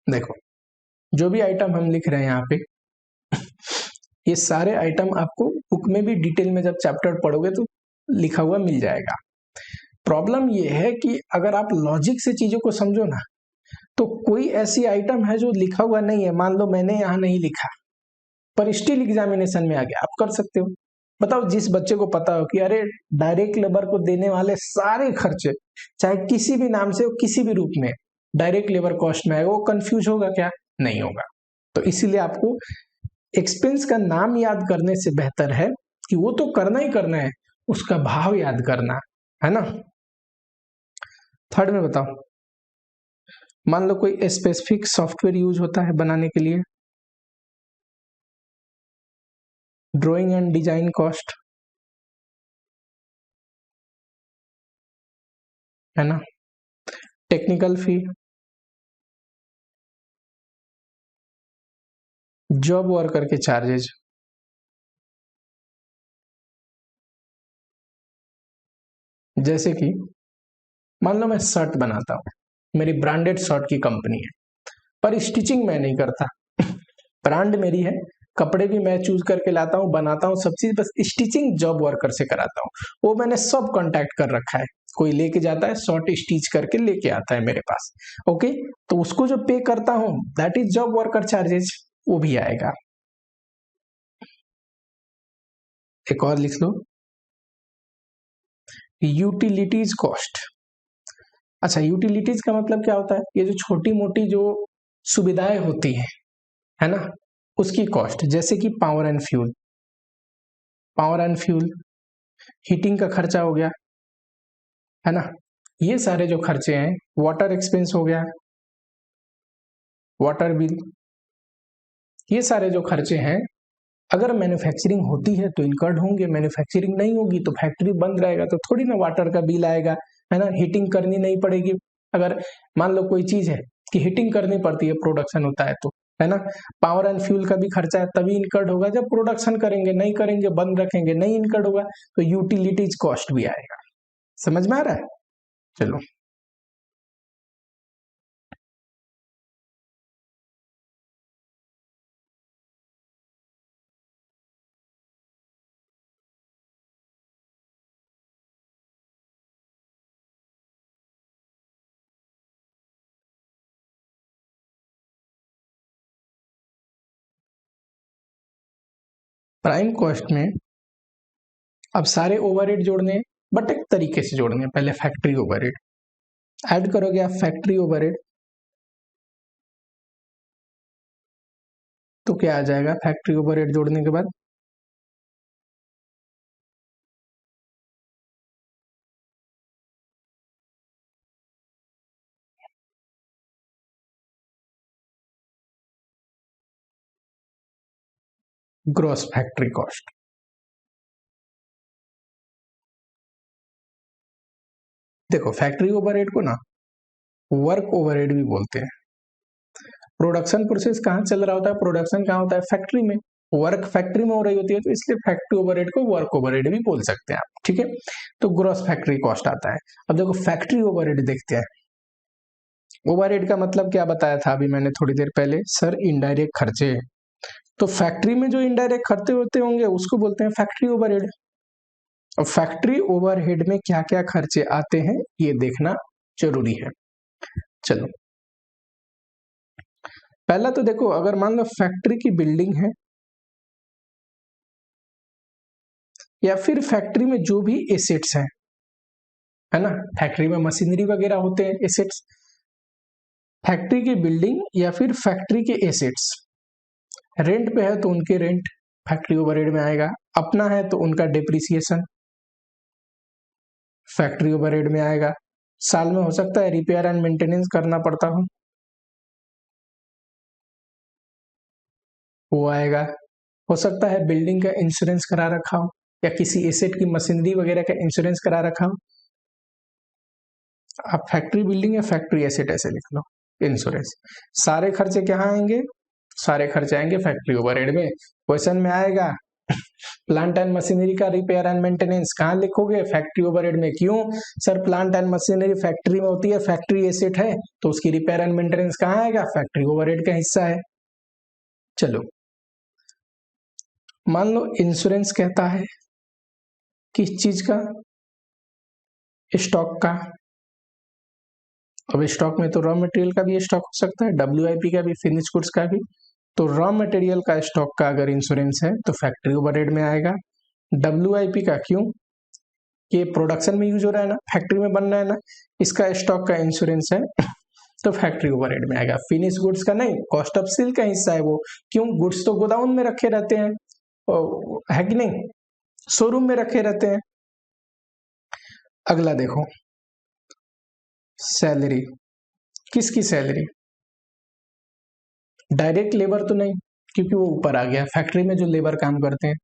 देखो जो भी आइटम हम लिख रहे हैं यहाँ पे, ये सारे आइटम आपको बुक में भी डिटेल में जब चैप्टर पढ़ोगे तो लिखा हुआ मिल जाएगा। प्रॉब्लम ये है कि अगर आप लॉजिक से चीजों को समझो ना, तो कोई ऐसी आइटम है जो लिखा हुआ नहीं है, मान लो मैंने यहां नहीं लिखा पर स्टिल एग्जामिनेशन में आ गया, आप कर सकते हो। बताओ, जिस बच्चे को पता हो कि अरे डायरेक्ट लेबर को देने वाले सारे खर्चे चाहे किसी भी नाम से हो, किसी भी रूप में डायरेक्ट लेबर कॉस्ट में आएगा, वो कंफ्यूज होगा क्या? नहीं होगा। तो इसीलिए आपको एक्सपेंस का नाम याद करने से बेहतर है कि वो तो करना ही करना है, उसका भाव याद करना है ना। थर्ड में बताओ, मान लो कोई स्पेसिफिक सॉफ्टवेयर यूज होता है बनाने के लिए, ड्राइंग एंड डिजाइन कॉस्ट, है ना, टेक्निकल फी, जॉब वर्कर के चार्जेज। जैसे कि मान लो मैं शर्ट बनाता हूँ, मेरी ब्रांडेड शर्ट की कंपनी है, पर स्टिचिंग मैं नहीं करता। ब्रांड मेरी है, कपड़े भी मैं चूज करके लाता हूँ, बनाता हूँ सब चीज, बस स्टिचिंग जॉब वर्कर से कराता हूँ। वो मैंने सब कांटेक्ट कर रखा है, कोई लेके जाता है शर्ट स्टिच करके लेके आता है मेरे पास। ओके, तो उसको जो पे करता हूँ that is job worker charges, वो भी आएगा। एक और लिख लो, यूटिलिटीज कॉस्ट। अच्छा, यूटिलिटीज का मतलब क्या होता है? ये जो छोटी मोटी जो सुविधाएं होती है ना, उसकी कॉस्ट। जैसे कि power and fuel, power and fuel, heating का खर्चा हो गया, है ना, ये सारे जो खर्चे हैं, वाटर एक्सपेंस हो गया, वाटर बिल, ये सारे जो खर्चे हैं, अगर मैन्युफैक्चरिंग होती है तो इनकर्ड होंगे, मैन्युफैक्चरिंग नहीं होगी तो फैक्ट्री बंद रहेगा तो थोड़ी ना वाटर का बिल आएगा, है ना, हीटिंग करनी नहीं पड़ेगी। अगर मान लो कोई चीज है कि हीटिंग करनी पड़ती है, प्रोडक्शन होता है तो, है ना, पावर एंड फ्यूल का भी खर्चा है, तभी इनकर्ड होगा जब प्रोडक्शन करेंगे, नहीं करेंगे बंद रखेंगे नहीं इनकर्ड होगा, तो यूटिलिटीज कॉस्ट भी आएगा। समझ में आ रहा है? चलो, प्राइम कॉस्ट में अब सारे ओवरहेड जोड़ने हैं, बट एक तरीके से जोड़ने हैं। पहले फैक्ट्री ओवरहेड ऐड करोगे आप, फैक्ट्री ओवरहेड, तो क्या आ जाएगा फैक्ट्री ओवरहेड जोड़ने के बाद? Gross factory cost. देखो, फैक्ट्री ओवरहेड को ना वर्क ओवरहेड भी बोलते हैं। प्रोडक्शन प्रोसेस कहाँ चल रहा होता है, प्रोडक्शन कहाँ होता है? फैक्ट्री में। वर्क फैक्ट्री में हो रही होती है, तो इसलिए फैक्ट्री ओवरहेड को वर्क ओवरहेड भी बोल सकते हैं आप, ठीक है। तो ग्रॉस फैक्ट्री कॉस्ट आता है। अब देखो फैक्ट्री ओवरहेड देखते हैं। ओवरहेड का मतलब क्या बताया था अभी मैंने थोड़ी देर पहले? सर, इनडायरेक्ट खर्चे। तो फैक्ट्री में जो इनडायरेक्ट खर्चे होते होंगे उसको बोलते हैं फैक्ट्री ओवरहेड। अब फैक्ट्री ओवरहेड में क्या क्या खर्चे आते हैं ये देखना जरूरी है। चलो, पहला तो देखो, अगर मान लो फैक्ट्री की बिल्डिंग या फिर फैक्ट्री में जो भी एसेट्स हैं, है ना, फैक्ट्री में मशीनरी वगैरह होते हैं, एसेट्स। फैक्ट्री की बिल्डिंग या फिर फैक्ट्री के एसेट्स रेंट पे है तो उनके रेंट फैक्ट्री ओवरहेड में आएगा, अपना है तो उनका डिप्रिसिएशन फैक्ट्री ओवरहेड में आएगा। साल में हो सकता है रिपेयर एंड मेंटेनेंस करना पड़ता हो, वो आएगा। हो सकता है बिल्डिंग का इंश्योरेंस करा रखा हो या किसी एसेट की मशीनरी वगैरह का इंश्योरेंस करा रखा हो। आप फैक्ट्री बिल्डिंग या फैक्ट्री एसेट ऐसे लिख लो, इंश्योरेंस। सारे खर्चे कहाँ आएंगे? सारे खर्चे आएंगे फैक्ट्री ओवरहेड में। क्वेश्चन में आएगा प्लांट एंड मशीनरी का रिपेयर एंड मेंटेनेंस कहाँ लिखोगे? फैक्ट्री ओवरहेड में। क्यों sir? Plant and machinery factory में होती है, फैक्ट्री एसेट है, तो उसकी रिपेयर एंड मेंटेनेंस कहाँ आएगा? फैक्ट्री ओवरहेड का हिस्सा है। चलो, मान लो इंश्योरेंस कहता है किस चीज का? स्टॉक का, अब स्टॉक में तो रॉ मटेरियल का भी स्टॉक हो सकता है, WIP का भी, फिनिश गुड्स का भी। तो रॉ मटेरियल का स्टॉक का अगर इंश्योरेंस है तो फैक्ट्री ओवरहेड में आएगा। WIP का क्यों, ये प्रोडक्शन में यूज हो रहा है ना, फैक्ट्री में बन रहा है ना, इसका स्टॉक का इंश्योरेंस है तो फैक्ट्री ओवरहेड में आएगा। फिनिश गुड्स का नहीं, कॉस्ट ऑफ सेल का हिस्सा है वो, क्यों, गुड्स तो गोदाउन में रखे रहते हैं, है कि नहीं, शोरूम में रखे रहते हैं। अगला देखो, सैलरी, किसकी सैलरी, डायरेक्ट लेबर तो नहीं क्योंकि वो ऊपर आ गया, फैक्ट्री में जो लेबर काम करते हैं।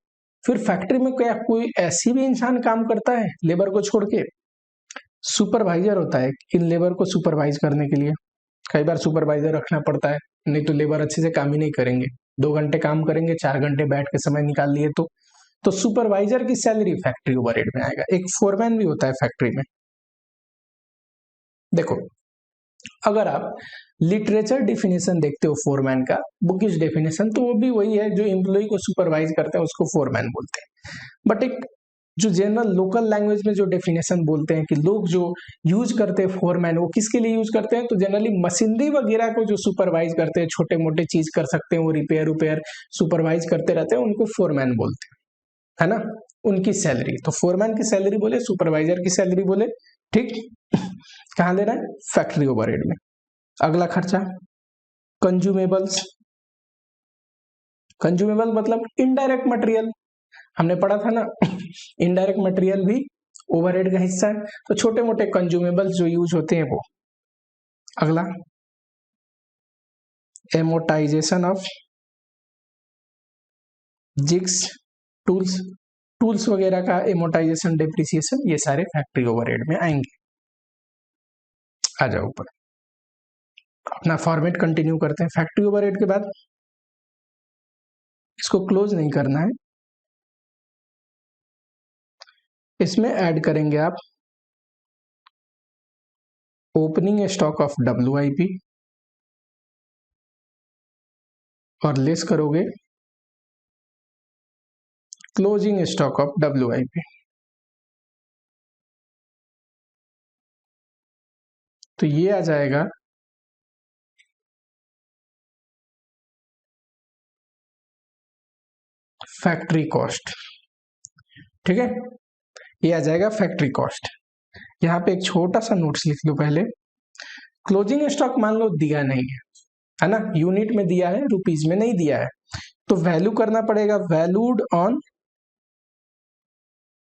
फिर फैक्ट्री में क्या कोई ऐसी भी इंसान काम करता है लेबर को छोड़ के, सुपरवाइजर होता है इन लेबर को सुपरवाइज करने के लिए, कई बार सुपरवाइजर रखना पड़ता है, नहीं तो लेबर अच्छे से काम ही नहीं करेंगे, 2 घंटे काम करेंगे, 4 घंटे बैठ के समय निकाल लिए तो सुपरवाइजर की सैलरी फैक्ट्री ओवरहेड में आएगा। एक फोरमैन भी होता है फैक्ट्री में। देखो, अगर आप लिटरेचर डेफिनेशन देखते हो फोरमैन का, बुकिश डेफिनेशन, तो वो भी वही है, जो एम्प्लॉय को सुपरवाइज करते हैं उसको फोरमैन बोलते हैं। बट एक जो जनरल लोकल लैंग्वेज में जो डेफिनेशन बोलते हैं कि लोग जो यूज करते हैं फोरमैन, वो किसके लिए यूज करते हैं, तो जनरली मशीनरी वगैरह को जो सुपरवाइज करते हैं, छोटे मोटे चीज कर सकते हैं वो, रिपेयर सुपरवाइज करते रहते हैं, उनको फोरमैन बोलते हैं, है ना। उनकी सैलरी, तो फोरमैन की सैलरी बोले, सुपरवाइजर की सैलरी बोले, ठीक। कहां ले रहा है, फैक्ट्री ओवरहेड में। अगला खर्चा, कंज्यूमेबल्स, कंज्यूमेबल मतलब इनडायरेक्ट मटेरियल, हमने पढ़ा था ना, इनडायरेक्ट मटेरियल भी ओवरहेड का हिस्सा है, तो छोटे मोटे कंज्यूमेबल्स जो यूज होते हैं वो। अगला, amortisation of jigs, tools, tools वगैरह का एमोटाइजेशन, डेप्रिसिएशन, ये सारे फैक्ट्री ओवरहेड में आएंगे। आ जाओ ऊपर, अपना फॉर्मेट कंटिन्यू करते हैं। फैक्ट्री ओवरहेड के बाद इसको क्लोज नहीं करना है, इसमें ऐड करेंगे आप ओपनिंग स्टॉक ऑफ WIP और लेस करोगे क्लोजिंग स्टॉक ऑफ WIP। तो ये आ जाएगा फैक्ट्री कॉस्ट, ठीक है, ये आ जाएगा फैक्ट्री कॉस्ट। यहाँ पे एक छोटा सा नोट्स लिख लो पहले, क्लोजिंग स्टॉक मान लो दिया नहीं है ना, यूनिट में दिया है, रुपीज में नहीं दिया है, तो वैल्यू करना पड़ेगा, valued on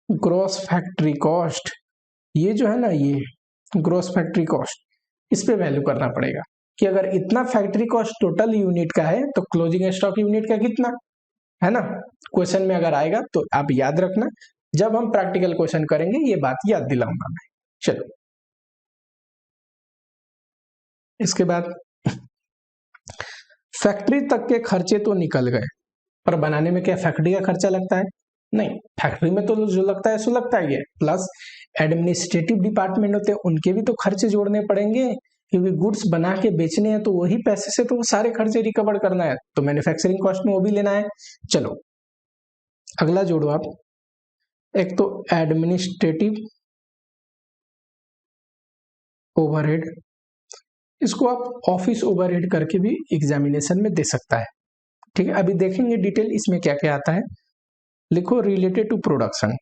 gross factory cost. ये जो है ना, ये ग्रॉस फैक्ट्री कॉस्ट, इस पे वैल्यू करना पड़ेगा कि अगर इतना फैक्ट्री कॉस्ट टोटल यूनिट का है तो क्लोजिंग स्टॉक यूनिट का कितना है ना। क्वेश्चन में अगर आएगा तो आप याद रखना, जब हम प्रैक्टिकल क्वेश्चन करेंगे ये बात याद दिलाऊंगा मैं। चलो, इसके बाद फैक्ट्री तक के खर्चे तो निकल गए, पर बनाने में क्या फैक्ट्री का खर्चा लगता है, नहीं, फैक्ट्री में तो जो लगता है सो लगता ही है, प्लस एडमिनिस्ट्रेटिव डिपार्टमेंट होते हैं उनके भी तो खर्चे जोड़ने पड़ेंगे, क्योंकि गुड्स बना के बेचने हैं तो वही पैसे से तो वो सारे खर्चे रिकवर करना है, तो मैन्युफैक्चरिंग कॉस्ट में वो भी लेना है। चलो अगला जोड़ो आप, एक तो एडमिनिस्ट्रेटिव ओवरहेड, इसको आप ऑफिस ओवरहेड करके भी एग्जामिनेशन में दे सकता है, ठीक है। अभी देखेंगे डिटेल इसमें क्या क्या आता है। लिखो रिलेटेड टू प्रोडक्शन,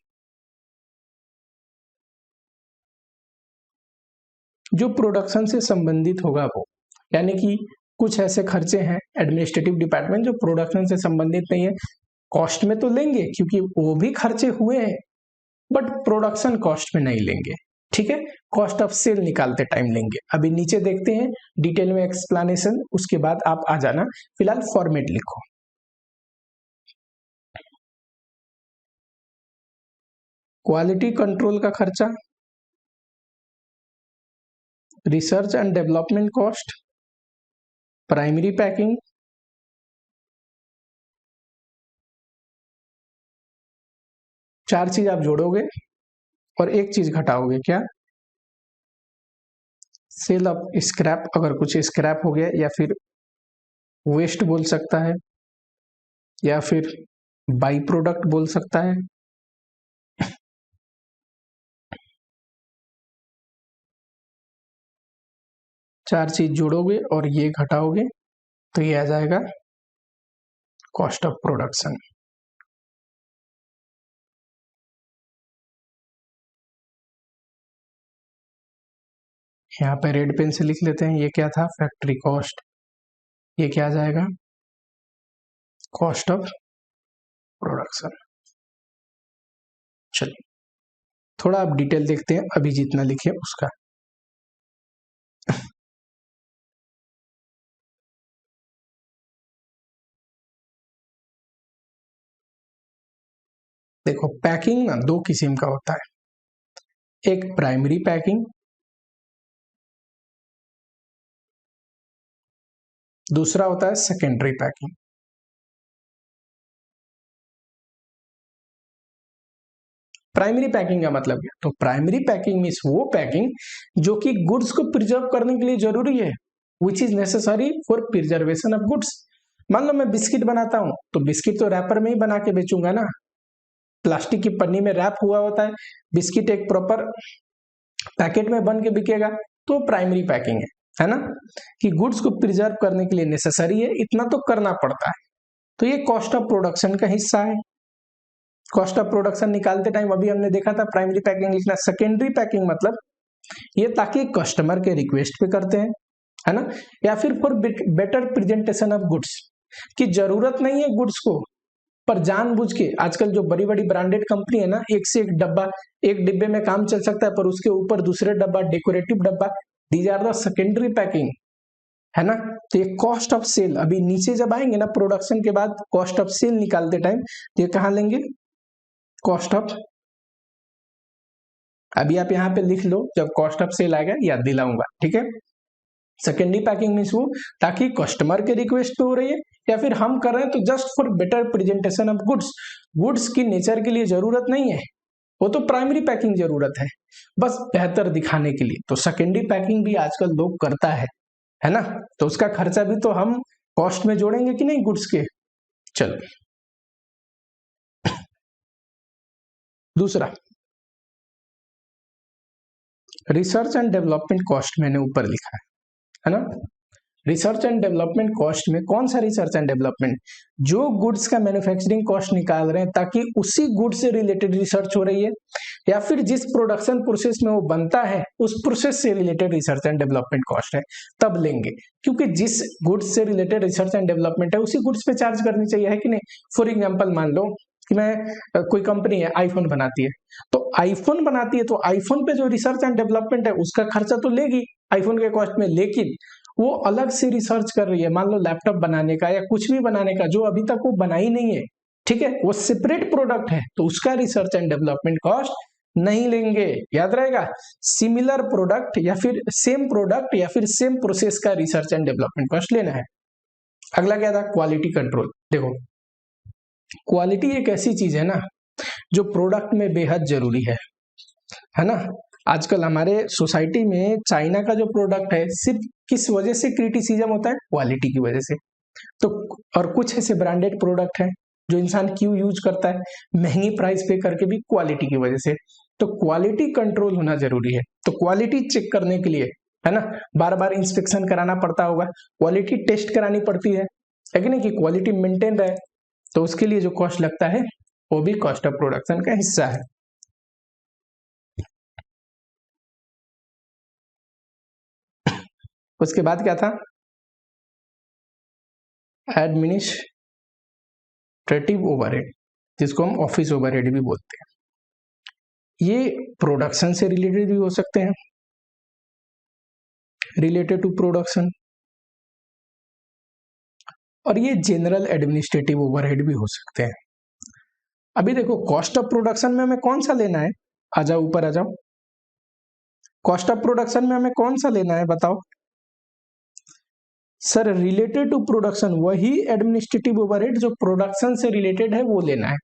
जो प्रोडक्शन से संबंधित होगा वो, यानी कि कुछ ऐसे खर्चे हैं एडमिनिस्ट्रेटिव डिपार्टमेंट जो प्रोडक्शन से संबंधित नहीं है, कॉस्ट में तो लेंगे क्योंकि वो भी खर्चे हुए हैं, बट प्रोडक्शन कॉस्ट में नहीं लेंगे, ठीक है, कॉस्ट ऑफ सेल निकालते टाइम लेंगे। अभी नीचे देखते हैं डिटेल में एक्सप्लेनेशन, उसके बाद आप आ जाना, फिलहाल फॉर्मेट लिखो। क्वालिटी कंट्रोल का खर्चा, research and development cost, primary packing, चार चीज आप जोड़ोगे और एक चीज घटाओगे, क्या, सेल ऑफ स्क्रैप, अगर कुछ स्क्रैप हो गया या फिर वेस्ट बोल सकता है या फिर बाई प्रोडक्ट बोल सकता है, चार चीज जोड़ोगे और ये घटाओगे तो ये आ जाएगा कॉस्ट ऑफ प्रोडक्शन। यहाँ पे रेड पेन से लिख लेते हैं, ये क्या था, फैक्ट्री कॉस्ट। ये क्या आ जाएगा, कॉस्ट ऑफ प्रोडक्शन। चलिए थोड़ा अब डिटेल देखते हैं, अभी जितना लिखे उसका। देखो पैकिंग ना दो किस्म का होता है, एक प्राइमरी पैकिंग, दूसरा होता है सेकेंडरी पैकिंग। प्राइमरी पैकिंग का मतलब क्या, तो प्राइमरी पैकिंग मीन्स वो पैकिंग जो कि गुड्स को प्रिजर्व करने के लिए जरूरी है, which is necessary for preservation of goods. मान लो मैं बिस्किट बनाता हूं तो बिस्किट तो रैपर में ही बना के बेचूंगा ना, प्लास्टिक की पन्नी में रैप हुआ होता है, बिस्किट एक प्रॉपर पैकेट में बन के बिकेगा, तो प्राइमरी पैकिंग है ना, कि गुड्स को प्रिजर्व करने के लिए नेसेसरी है, इतना तो करना पड़ता है, तो ये कॉस्ट ऑफ प्रोडक्शन का हिस्सा है। कॉस्ट ऑफ प्रोडक्शन निकालते टाइम अभी हमने देखा था प्राइमरी पैकिंग लिखना। सेकेंडरी पैकिंग मतलब ये ताकि कस्टमर के रिक्वेस्ट पे करते हैं, है ना, या फिर for better presentation of goods, की जरूरत नहीं है गुड्स को, पर जानबूझ के आजकल जो बड़ी बड़ी ब्रांडेड कंपनी है ना, एक से एक डब्बा, एक डिब्बे में काम चल सकता है पर उसके ऊपर दूसरे डब्बा, डेकोरेटिव डब्बा, these are the secondary packing, है ना। तो ये कॉस्ट ऑफ सेल, अभी नीचे जब आएंगे ना प्रोडक्शन के बाद कॉस्ट ऑफ सेल निकालते टाइम, तो ये कहां लेंगे, कॉस्ट ऑफ, अभी आप यहां पे लिख लो, जब कॉस्ट ऑफ सेल आएगा याद दिलाऊंगा, ठीक है। सेकेंडरी पैकिंग मीन्स वो ताकि कस्टमर के रिक्वेस्ट पे हो रही है, या फिर हम कर रहे हैं तो just for better presentation of goods, goods की नेचर के लिए जरूरत नहीं है, वो तो प्राइमरी पैकिंग जरूरत है, बस बेहतर दिखाने के लिए, तो सेकेंडरी पैकिंग भी आजकल लोग करता है ना, तो उसका खर्चा भी तो हम कॉस्ट में जोड़ेंगे कि नहीं गुड्स के। चलो दूसरा, रिसर्च एंड डेवलपमेंट कॉस्ट मैंने ऊपर लिखा है ना। रिसर्च एंड डेवलपमेंट कॉस्ट में कौन सा रिसर्च एंड डेवलपमेंट, जो गुड्स का मैन्युफैक्चरिंग कॉस्ट निकाल रहे हैं ताकि उसी गुड्स से रिलेटेड रिसर्च हो रही है, या फिर जिस प्रोडक्शन प्रोसेस में वो बनता है उस प्रोसेस से related research and development cost है, तब लेंगे, क्योंकि जिस गुड्स से रिलेटेड रिसर्च एंड डेवलपमेंट है उसी गुड्स पे चार्ज करनी चाहिए, है कि नहीं। फॉर एग्जाम्पल मान लो कि मैं कोई कंपनी है आईफोन बनाती है, तो आईफोन बनाती है तो आईफोन पे जो रिसर्च एंड डेवलपमेंट है उसका खर्चा तो लेगी आईफोन के कॉस्ट में, लेकिन वो अलग से रिसर्च कर रही है, मान लो लैपटॉप बनाने का या कुछ भी बनाने का जो अभी तक वो बना ही नहीं है, ठीक है, वो सेपरेट प्रोडक्ट है, तो उसका रिसर्च एंड डेवलपमेंट कॉस्ट नहीं लेंगे, याद रहेगा। सिमिलर प्रोडक्ट या फिर सेम प्रोडक्ट या फिर सेम प्रोसेस का रिसर्च एंड डेवलपमेंट कॉस्ट लेना है। अगला क्या था, क्वालिटी कंट्रोल। देखो क्वालिटी एक ऐसी चीज है ना जो प्रोडक्ट में बेहद जरूरी है ना। आजकल हमारे सोसाइटी में चाइना का जो प्रोडक्ट है सिर्फ किस वजह से क्रिटिसिज्म होता है, क्वालिटी की वजह से, तो और कुछ ऐसे ब्रांडेड प्रोडक्ट है जो इंसान क्यों यूज करता है, महंगी प्राइस पे करके भी क्वालिटी की वजह से, तो क्वालिटी कंट्रोल होना जरूरी है। तो क्वालिटी चेक करने के लिए, है ना, बार बार इंस्पेक्शन कराना पड़ता होगा, क्वालिटी टेस्ट करानी पड़ती है कि नहीं, कि क्वालिटी मेंटेन रहे, तो उसके लिए जो कॉस्ट लगता है वो भी कॉस्ट ऑफ प्रोडक्शन का हिस्सा है। उसके बाद क्या था, एडमिनिस्ट्रेटिव ओवरहेड, जिसको हम ऑफिस ओवरहेड भी बोलते हैं। ये प्रोडक्शन से रिलेटेड भी हो सकते हैं, रिलेटेड टू प्रोडक्शन, और ये जनरल एडमिनिस्ट्रेटिव ओवरहेड भी हो सकते हैं। अभी देखो कॉस्ट ऑफ प्रोडक्शन में हमें कौन सा लेना है, आ जाओ ऊपर आ जाओ, कॉस्ट ऑफ प्रोडक्शन में हमें कौन सा लेना है बताओ सर, रिलेटेड टू प्रोडक्शन, वही एडमिनिस्ट्रेटिव ओवरहेड जो प्रोडक्शन से रिलेटेड है वो लेना है।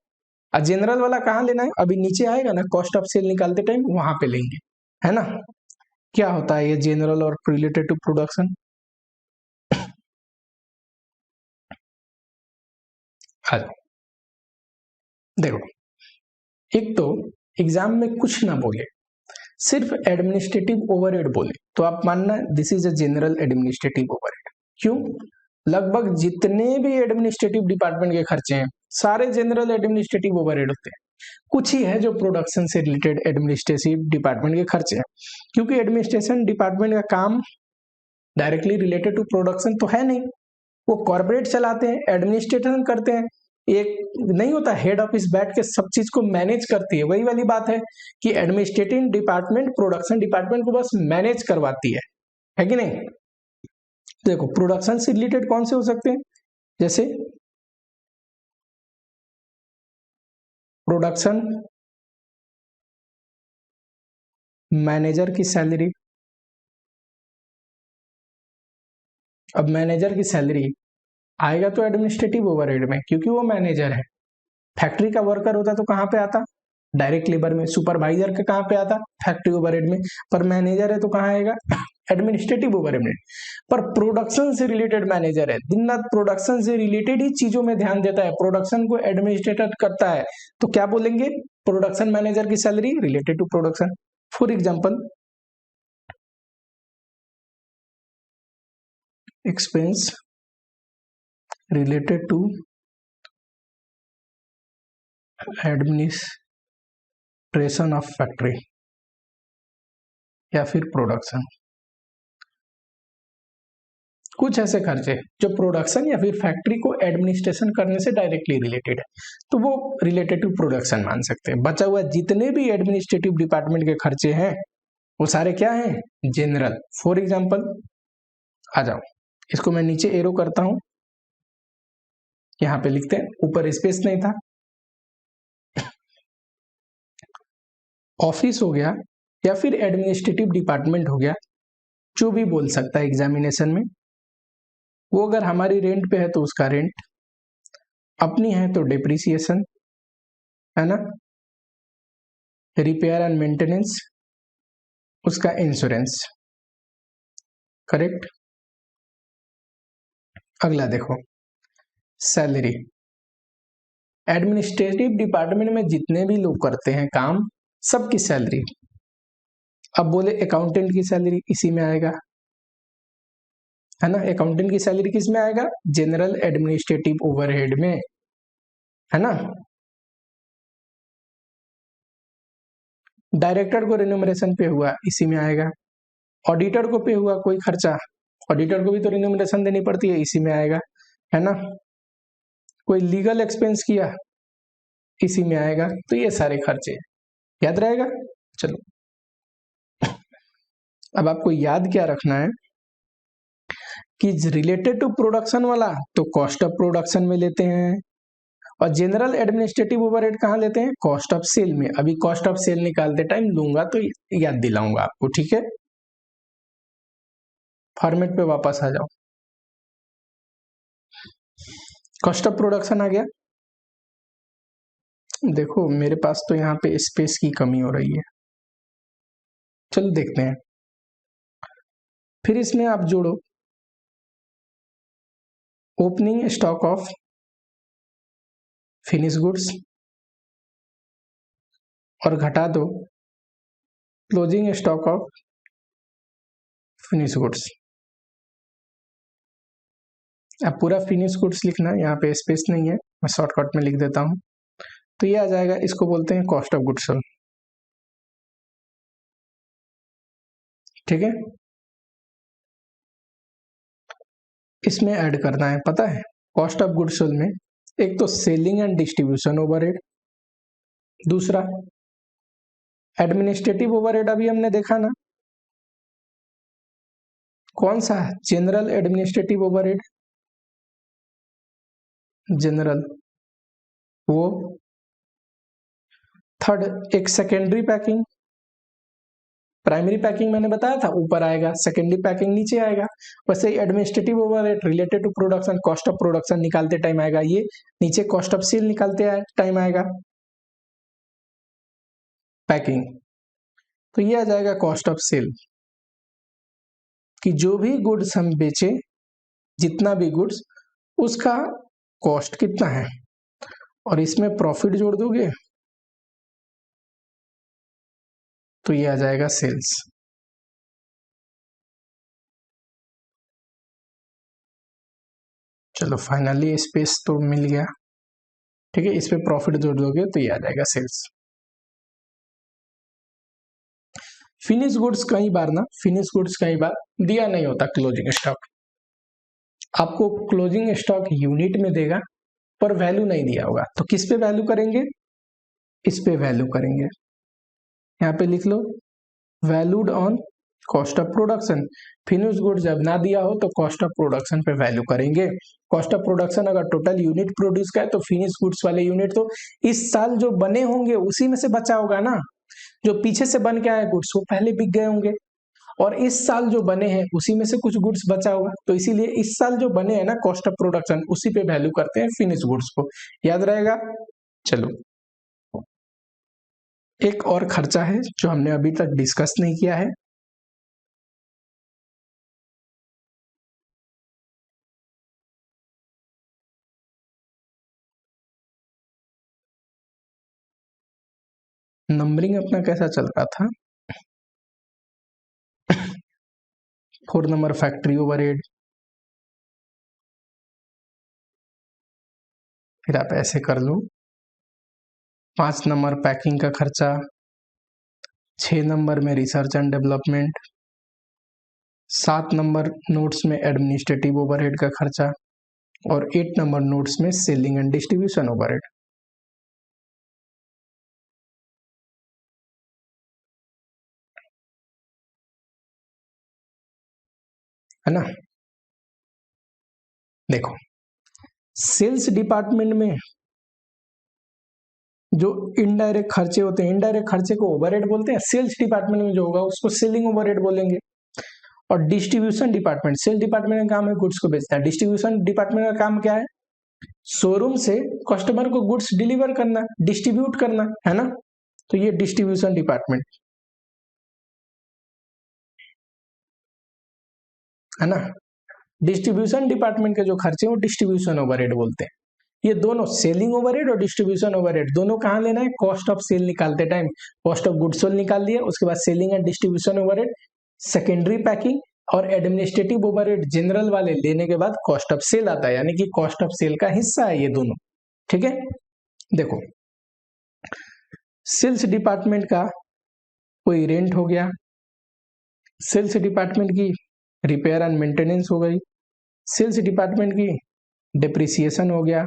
और जनरल वाला कहाँ लेना है, अभी नीचे आएगा ना कॉस्ट ऑफ सेल निकालते टाइम, वहां पे लेंगे, है ना। क्या होता है ये जनरल और रिलेटेड टू प्रोडक्शन, देखो एक तो एग्जाम में कुछ ना बोले, सिर्फ एडमिनिस्ट्रेटिव ओवरहेड बोले तो आप मानना this is a general administrative overhead. क्यों? लगभग जितने भी एडमिनिस्ट्रेटिव डिपार्टमेंट के खर्चे हैं सारे जनरल एडमिनिस्ट्रेटिव ओवरहेड होते हैं। कुछ ही है जो प्रोडक्शन से रिलेटेड एडमिनिस्ट्रेटिव डिपार्टमेंट के खर्चे हैं, क्योंकि एडमिनिस्ट्रेशन डिपार्टमेंट का काम डायरेक्टली रिलेटेड टू प्रोडक्शन तो है नहीं। वो कॉर्पोरेट चलाते हैं, एडमिनिस्ट्रेशन करते हैं, एक नहीं होता हेड ऑफिस बैठ के सब चीज को मैनेज करती है। वही वाली बात है कि एडमिनिस्ट्रेटिव डिपार्टमेंट प्रोडक्शन डिपार्टमेंट को बस मैनेज करवाती है कि नहीं? देखो प्रोडक्शन से रिलेटेड कौन से हो सकते हैं, जैसे प्रोडक्शन मैनेजर की सैलरी। अब मैनेजर की सैलरी आएगा तो एडमिनिस्ट्रेटिव ओवरहेड में, क्योंकि वो मैनेजर है। फैक्ट्री का वर्कर होता तो कहां पे आता? डायरेक्ट लेबर में। सुपरवाइजर का कहां पे आता? फैक्ट्री ओवरहेड में। पर मैनेजर है तो कहां आएगा? एडमिनिस्ट्रेटिव ओवरहेड में। पर प्रोडक्शन से रिलेटेड मैनेजर है, दिन रात प्रोडक्शन से रिलेटेड ही चीजों में ध्यान देता है, प्रोडक्शन को एडमिनिस्ट्रेट करता है, तो क्या बोलेंगे? प्रोडक्शन मैनेजर की salary related to production. For example expense related to administration of factory या फिर प्रोडक्शन। कुछ ऐसे खर्चे जो प्रोडक्शन या फिर फैक्ट्री को एडमिनिस्ट्रेशन करने से डायरेक्टली रिलेटेड है, तो वो रिलेटेड टू प्रोडक्शन मान सकते हैं। बचा हुआ जितने भी एडमिनिस्ट्रेटिव डिपार्टमेंट के खर्चे हैं वो सारे क्या हैं? जनरल। फॉर एग्जाम्पल आ जाओ, इसको मैं नीचे एरो करता हूं, यहां पे लिखते हैं, ऊपर स्पेस नहीं था। ऑफिस हो गया या फिर एडमिनिस्ट्रेटिव डिपार्टमेंट हो गया, जो भी बोल सकता है एग्जामिनेशन में। वो अगर हमारी रेंट पे है तो उसका रेंट, अपनी है तो डिप्रिसिएशन, है ना, रिपेयर एंड मेंटेनेंस, उसका इंश्योरेंस। करेक्ट। अगला देखो, सैलरी। एडमिनिस्ट्रेटिव डिपार्टमेंट में जितने भी लोग करते हैं काम, सबकी सैलरी। अब बोले अकाउंटेंट की सैलरी इसी में आएगा, है ना। अकाउंटेंट की सैलरी किस में आएगा? जनरल एडमिनिस्ट्रेटिव ओवरहेड में, है ना। डायरेक्टर को रिन्यूमरेशन पे हुआ इसी में आएगा। ऑडिटर को पे हुआ कोई खर्चा, ऑडिटर को भी तो रिन्यूमरेशन देनी पड़ती है, इसी में आएगा, है ना। कोई लीगल एक्सपेंस किया इसी में आएगा। तो ये सारे खर्चे याद रहेगा। चलो अब आपको याद क्या रखना है कि रिलेटेड टू प्रोडक्शन वाला तो कॉस्ट ऑफ प्रोडक्शन में लेते हैं, और जनरल एडमिनिस्ट्रेटिव ओवरहेड कहाँ लेते हैं? कॉस्ट ऑफ सेल में। अभी कॉस्ट ऑफ सेल निकालते टाइम लूंगा तो याद दिलाऊंगा आपको, ठीक है। फॉर्मेट पे वापस आ जाओ। कॉस्ट ऑफ प्रोडक्शन आ गया। देखो मेरे पास तो यहाँ पे स्पेस की कमी हो रही है, चलो देखते हैं। फिर इसमें आप जोड़ो opening stock of finish goods और घटा दो closing stock of finish goods. अब पूरा फिनिश गुड्स लिखना, यहाँ पे स्पेस नहीं है, मैं शॉर्टकट में लिख देता हूं। तो ये आ जाएगा, इसको बोलते हैं कॉस्ट ऑफ गुड्स सोल्ड, ठीक है। इसमें ऐड करना है, पता है कॉस्ट ऑफ गुड्स सोल्ड में एक तो सेलिंग एंड डिस्ट्रीब्यूशन ओवरहेड, दूसरा एडमिनिस्ट्रेटिव ओवरहेड। अभी हमने देखा ना कौन सा? जनरल एडमिनिस्ट्रेटिव ओवरहेड, जनरल वो। थर्ड एक सेकेंडरी पैकिंग, प्राइमरी पैकिंग मैंने बताया था ऊपर आएगा, सेकेंडरी पैकिंग नीचे आएगा। वैसे ही administrative overhead related to production, cost of production निकालते टाइम आएगा ये, नीचे कॉस्ट ऑफ सेल निकालते टाइम आएगा पैकिंग। तो ये आ जाएगा कॉस्ट ऑफ सेल, कि जो भी गुड्स हम बेचे, जितना भी गुड्स, उसका कॉस्ट कितना है, और इसमें प्रॉफिट जोड़ दोगे तो ये आ जाएगा सेल्स। चलो फाइनली स्पेस तो मिल गया, ठीक है। इस पे प्रॉफिट जोड़ दोगे तो ये आ जाएगा सेल्स। फिनिश गुड्स कई बार दिया नहीं होता क्लोजिंग स्टॉक, आपको क्लोजिंग स्टॉक यूनिट में देगा पर वैल्यू नहीं दिया होगा, तो किस पे वैल्यू करेंगे, इस पे वैल्यू करेंगे। यहाँ पे लिख लो valued on cost of production. Finish good जब ना दिया हो तो कॉस्ट ऑफ प्रोडक्शन पे वैल्यू करेंगे। कॉस्ट ऑफ प्रोडक्शन अगर टोटल यूनिट प्रोड्यूस का है तो फिनिश गुड्स वाले यूनिट तो इस साल जो बने होंगे उसी में से बचा होगा ना, जो पीछे से बन के आए गुड्स वो पहले बिक गए होंगे, और इस साल जो बने हैं उसी में से कुछ गुड्स बचा होगा, तो इसीलिए इस साल जो बने हैं ना कॉस्ट ऑफ प्रोडक्शन उसी पे वैल्यू करते हैं फिनिश गुड्स को, याद रहेगा। चलो एक और खर्चा है जो हमने अभी तक डिस्कस नहीं किया है, नंबरिंग अपना कैसा चल रहा था। 4 नंबर फैक्ट्री ओवरहेड, फिर आप ऐसे कर लो 5 नंबर पैकिंग का खर्चा, 6 नंबर में research and development, 7 number notes में एडमिनिस्ट्रेटिव ओवरहेड का खर्चा, और 8 नंबर नोट्स में सेलिंग एंड डिस्ट्रीब्यूशन ओवरहेड। है ना। देखो सेल्स डिपार्टमेंट में जो इनडायरेक्ट खर्चे होते हैं, इनडायरेक्ट खर्चे को ओवरहेड बोलते हैं, सेल्स डिपार्टमेंट में जो होगा उसको सेलिंग ओवरहेड बोलेंगे। और डिस्ट्रीब्यूशन डिपार्टमेंट, सेल्स डिपार्टमेंट का काम है गुड्स को बेचना, डिस्ट्रीब्यूशन डिपार्टमेंट का काम क्या है, शोरूम से कस्टमर को गुड्स डिलीवर करना, डिस्ट्रीब्यूट करना, है ना। तो ये डिस्ट्रीब्यूशन डिपार्टमेंट है ना। डिस्ट्रीब्यूशन डिपार्टमेंट के जो खर्चे वो डिस्ट्रीब्यूशन ओवरहेड बोलते हैं। ये दोनों सेलिंग ओवरहेड और डिस्ट्रीब्यूशन ओवरहेड दोनों कहाँ लेना है, कॉस्ट ऑफ सेल निकालते time cost of goods sold निकाल दिया, उसके बाद selling and distribution overhead, secondary packing और एडमिनिस्ट्रेटिव ओवरहेड जनरल वाले लेने के बाद कॉस्ट ऑफ सेल आता है, यानी कि कॉस्ट ऑफ सेल का हिस्सा है ये दोनों, ठीक है। देखो सेल्स डिपार्टमेंट का कोई रेंट हो गया, सेल्स डिपार्टमेंट की रिपेयर एंड मेंटेनेंस हो गई, सेल्स डिपार्टमेंट की डिप्रिसिएशन हो गया,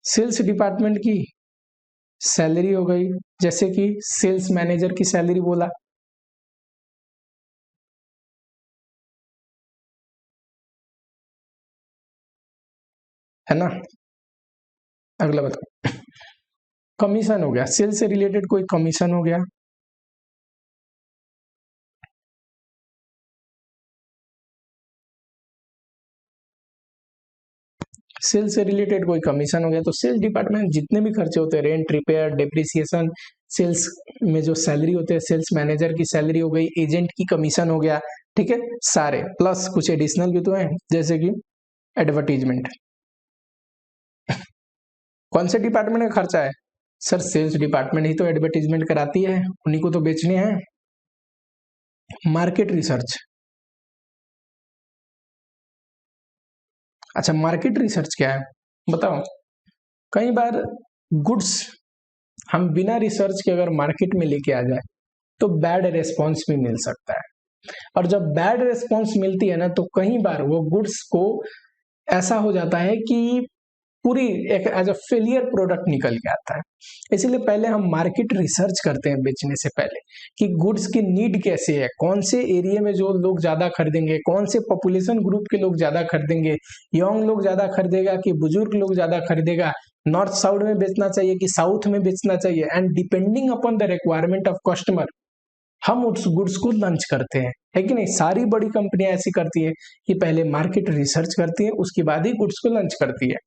सेल्स डिपार्टमेंट की सैलरी हो गई, जैसे कि सेल्स मैनेजर की सैलरी बोला, है ना। अगला बताओ कमीशन हो गया, सेल्स से रिलेटेड कोई कमीशन हो गया, सेल्स से रिलेटेड कोई कमीशन हो गया, तो सेल्स डिपार्टमेंट जितने भी खर्चे होते हैं रेंट, रिपेयर, डेप्रिसिएशन, सेल्स में जो सैलरी होते हैं, सेल्स मैनेजर की सैलरी हो गई, एजेंट की कमीशन हो गया, ठीक है, सारे प्लस कुछ एडिशनल भी तो है, जैसे कि एडवर्टीजमेंट। कौन से डिपार्टमेंट का खर्चा है, सर सेल्स डिपार्टमेंट ही तो एडवर्टीजमेंट कराती है, उन्हीं को तो बेचने हैं। मार्केट रिसर्च, अच्छा मार्केट रिसर्च क्या है बताओ। कई बार गुड्स हम बिना रिसर्च के अगर मार्केट में लेके आ जाए तो बैड रेस्पॉन्स भी मिल सकता है, और जब बैड रेस्पॉन्स मिलती है ना तो कई बार वो गुड्स को ऐसा हो जाता है कि पूरी एक एज अ फेलियर प्रोडक्ट निकल के आता है। इसीलिए पहले हम मार्केट रिसर्च करते हैं बेचने से पहले कि गुड्स की नीड कैसे है, कौन से एरिया में जो लोग ज्यादा खरीदेंगे, कौन से पॉपुलेशन ग्रुप के लोग ज्यादा खरीदेंगे, यंग लोग ज्यादा खरीदेगा कि बुजुर्ग लोग ज्यादा खरीदेगा, नॉर्थ साउथ में बेचना चाहिए कि साउथ में बेचना चाहिए, and depending upon the requirement of customer हम उस गुड्स को लॉन्च करते हैं, है कि नहीं। सारी बड़ी कंपनियां ऐसी करती है कि पहले मार्केट रिसर्च करती है उसके बाद ही गुड्स को लॉन्च करती है।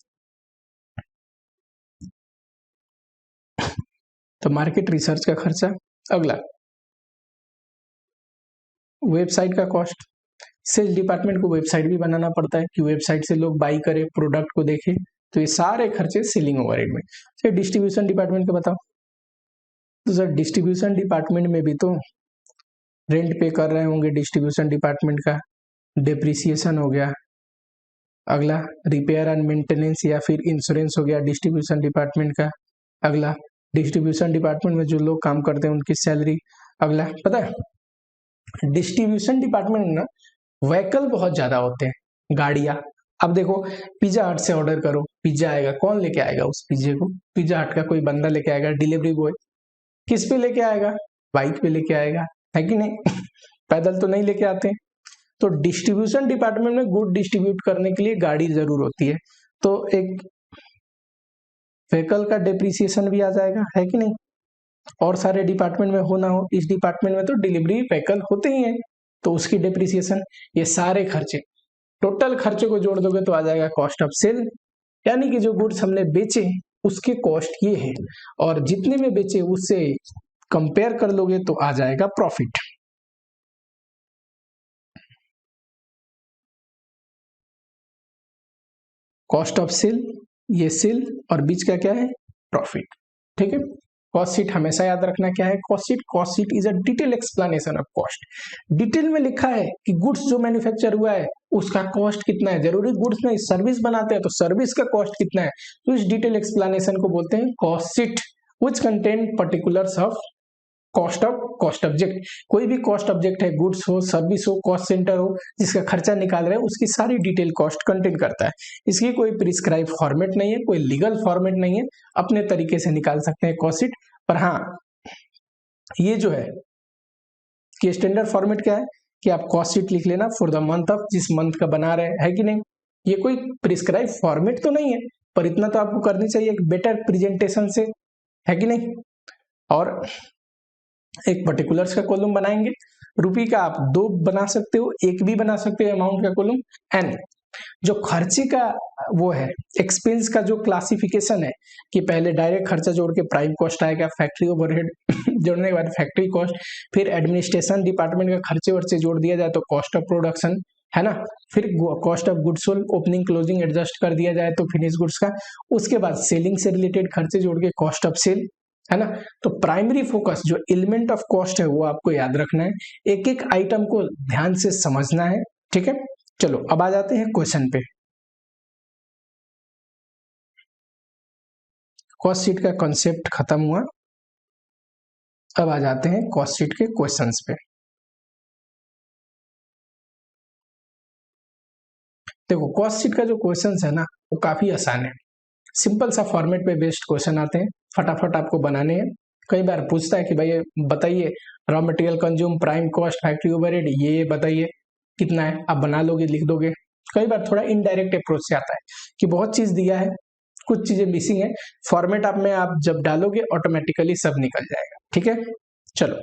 तो मार्केट रिसर्च का खर्चा। अगला वेबसाइट का कॉस्ट, सेल्स डिपार्टमेंट को वेबसाइट भी बनाना पड़ता है कि वेबसाइट से लोग बाई करें, प्रोडक्ट को देखें, तो ये सारे खर्चे सेलिंग ओवरहेड में। फिर डिस्ट्रीब्यूशन डिपार्टमेंट का बताओ। तो सर डिस्ट्रीब्यूशन डिपार्टमेंट में भी तो रेंट पे कर रहे होंगे, डिस्ट्रीब्यूशन डिपार्टमेंट का डेप्रिसिएशन हो गया, अगला रिपेयर एंड मेंटेनेंस या फिर इंश्योरेंस हो गया डिस्ट्रीब्यूशन डिपार्टमेंट का, अगला डिस्ट्रीब्यूशन डिपार्टमेंट में जो लोग काम करते हैं उनकी सैलरी, अगला पता है डिस्ट्रीब्यूशन डिपार्टमेंट में ना व्हीकल बहुत ज्यादा होते हैं, गाड़ियां। अब देखो पिज्जा हट से ऑर्डर करो, पिज्जा आएगा, कौन लेके आएगा उस पिज्जे को? पिज्जा हट का कोई बंदा लेके आएगा, डिलीवरी बॉय। किस पे लेके आएगा? बाइक पे लेके आएगा, है कि नहीं? पैदल तो नहीं लेके आते। तो डिस्ट्रीब्यूशन डिपार्टमेंट में गुड डिस्ट्रीब्यूट करने के लिए गाड़ी जरूर होती है, तो एक व्हीकल का डेप्रिसिएशन भी आ जाएगा, है कि नहीं? और सारे डिपार्टमेंट में हो ना हो, इस डिपार्टमेंट में तो डिलीवरी व्हीकल होते ही हैं, तो उसकी डेप्रिसिएशन। ये सारे खर्चे, टोटल खर्चे को जोड़ दोगे तो आ जाएगा कॉस्ट ऑफ सेल, यानी कि जो गुड्स हमने बेचे उसके कॉस्ट ये है, और जितने में बेचे उससे कंपेयर कर लोगे तो आ जाएगा प्रॉफिट। कॉस्ट ऑफ सेल, ये सेल, और बीच का क्या है? प्रॉफिट। ठीक है, कॉस्ट शीट हमेशा याद रखना क्या है? Cost sheet is a detail explanation of cost. Detail में लिखा है कि गुड्स जो मैन्युफैक्चर हुआ है उसका कॉस्ट कितना है, जरूरी गुड्स में सर्विस बनाते हैं तो सर्विस का कॉस्ट कितना है, तो इस डिटेल एक्सप्लेनेशन को बोलते हैं cost sheet, which contain particulars of cost object. कोई भी कॉस्ट ऑब्जेक्ट है, गुड्स हो, सर्विस हो, कॉस्ट सेंटर हो, जिसका खर्चा निकाल रहे हैं उसकी सारी डिटेल कॉस्ट कंटेन करता है। इसकी कोई प्रिस्क्राइब फॉर्मेट नहीं है, कोई लीगल फॉर्मेट नहीं है, अपने तरीके से निकाल सकते हैं कॉस्ट शीट। पर हाँ, ये जो है कि स्टैंडर्ड फॉर्मेट क्या है कि आप कॉस्ट शीट लिख लेना फॉर द मंथ ऑफ, जिस मंथ का बना रहे हैं, है कि नहीं? ये कोई प्रिस्क्राइब फॉर्मेट तो नहीं है, पर इतना तो आपको करनी चाहिए एक बेटर प्रेजेंटेशन से, है कि नहीं? और एक पर्टिकुलर्स का कॉलम बनाएंगे, रुपी का आप 2 बना सकते हो, 1 भी बना सकते हो अमाउंट का कॉलम। एंड जो खर्चे का वो है, एक्सपेंस का जो क्लासिफिकेशन है कि पहले डायरेक्ट खर्चा जोड़ के प्राइम कॉस्ट आएगा, फैक्ट्री ओवरहेड जोड़ने के बाद फैक्ट्री कॉस्ट, फिर एडमिनिस्ट्रेशन डिपार्टमेंट का खर्चे वर्चे जोड़ दिया जाए तो कॉस्ट ऑफ प्रोडक्शन, है ना? फिर cost of goods sold, opening closing adjust कर दिया जाए तो फिनिश गुड्स का, उसके बाद सेलिंग से रिलेटेड खर्चे जोड़ के कॉस्ट ऑफ सेल, है ना? तो प्राइमरी फोकस जो एलिमेंट ऑफ कॉस्ट है वो आपको याद रखना है, एक एक आइटम को ध्यान से समझना है। ठीक है, चलो अब आ जाते हैं क्वेश्चन पे। कॉस्ट शीट का कॉन्सेप्ट खत्म हुआ, अब आ जाते हैं कॉस्ट शीट के क्वेश्चंस पे। देखो कॉस्ट शीट का जो क्वेश्चंस है ना वो काफी आसान है, सिंपल सा फॉर्मेट पे बेस्ड क्वेश्चन आते हैं, फटाफट आपको बनाने हैं। कई बार पूछता है कि भाई बताइए raw material consume, prime cost, factory overhead, ये बताइए कितना है, आप बना लोगे, लिख दोगे। कई बार थोड़ा इनडायरेक्ट अप्रोच से आता है कि बहुत चीज दिया है, कुछ चीजें मिसिंग है, फॉर्मेट आप में आप जब डालोगे ऑटोमेटिकली सब निकल जाएगा। ठीक है, चलो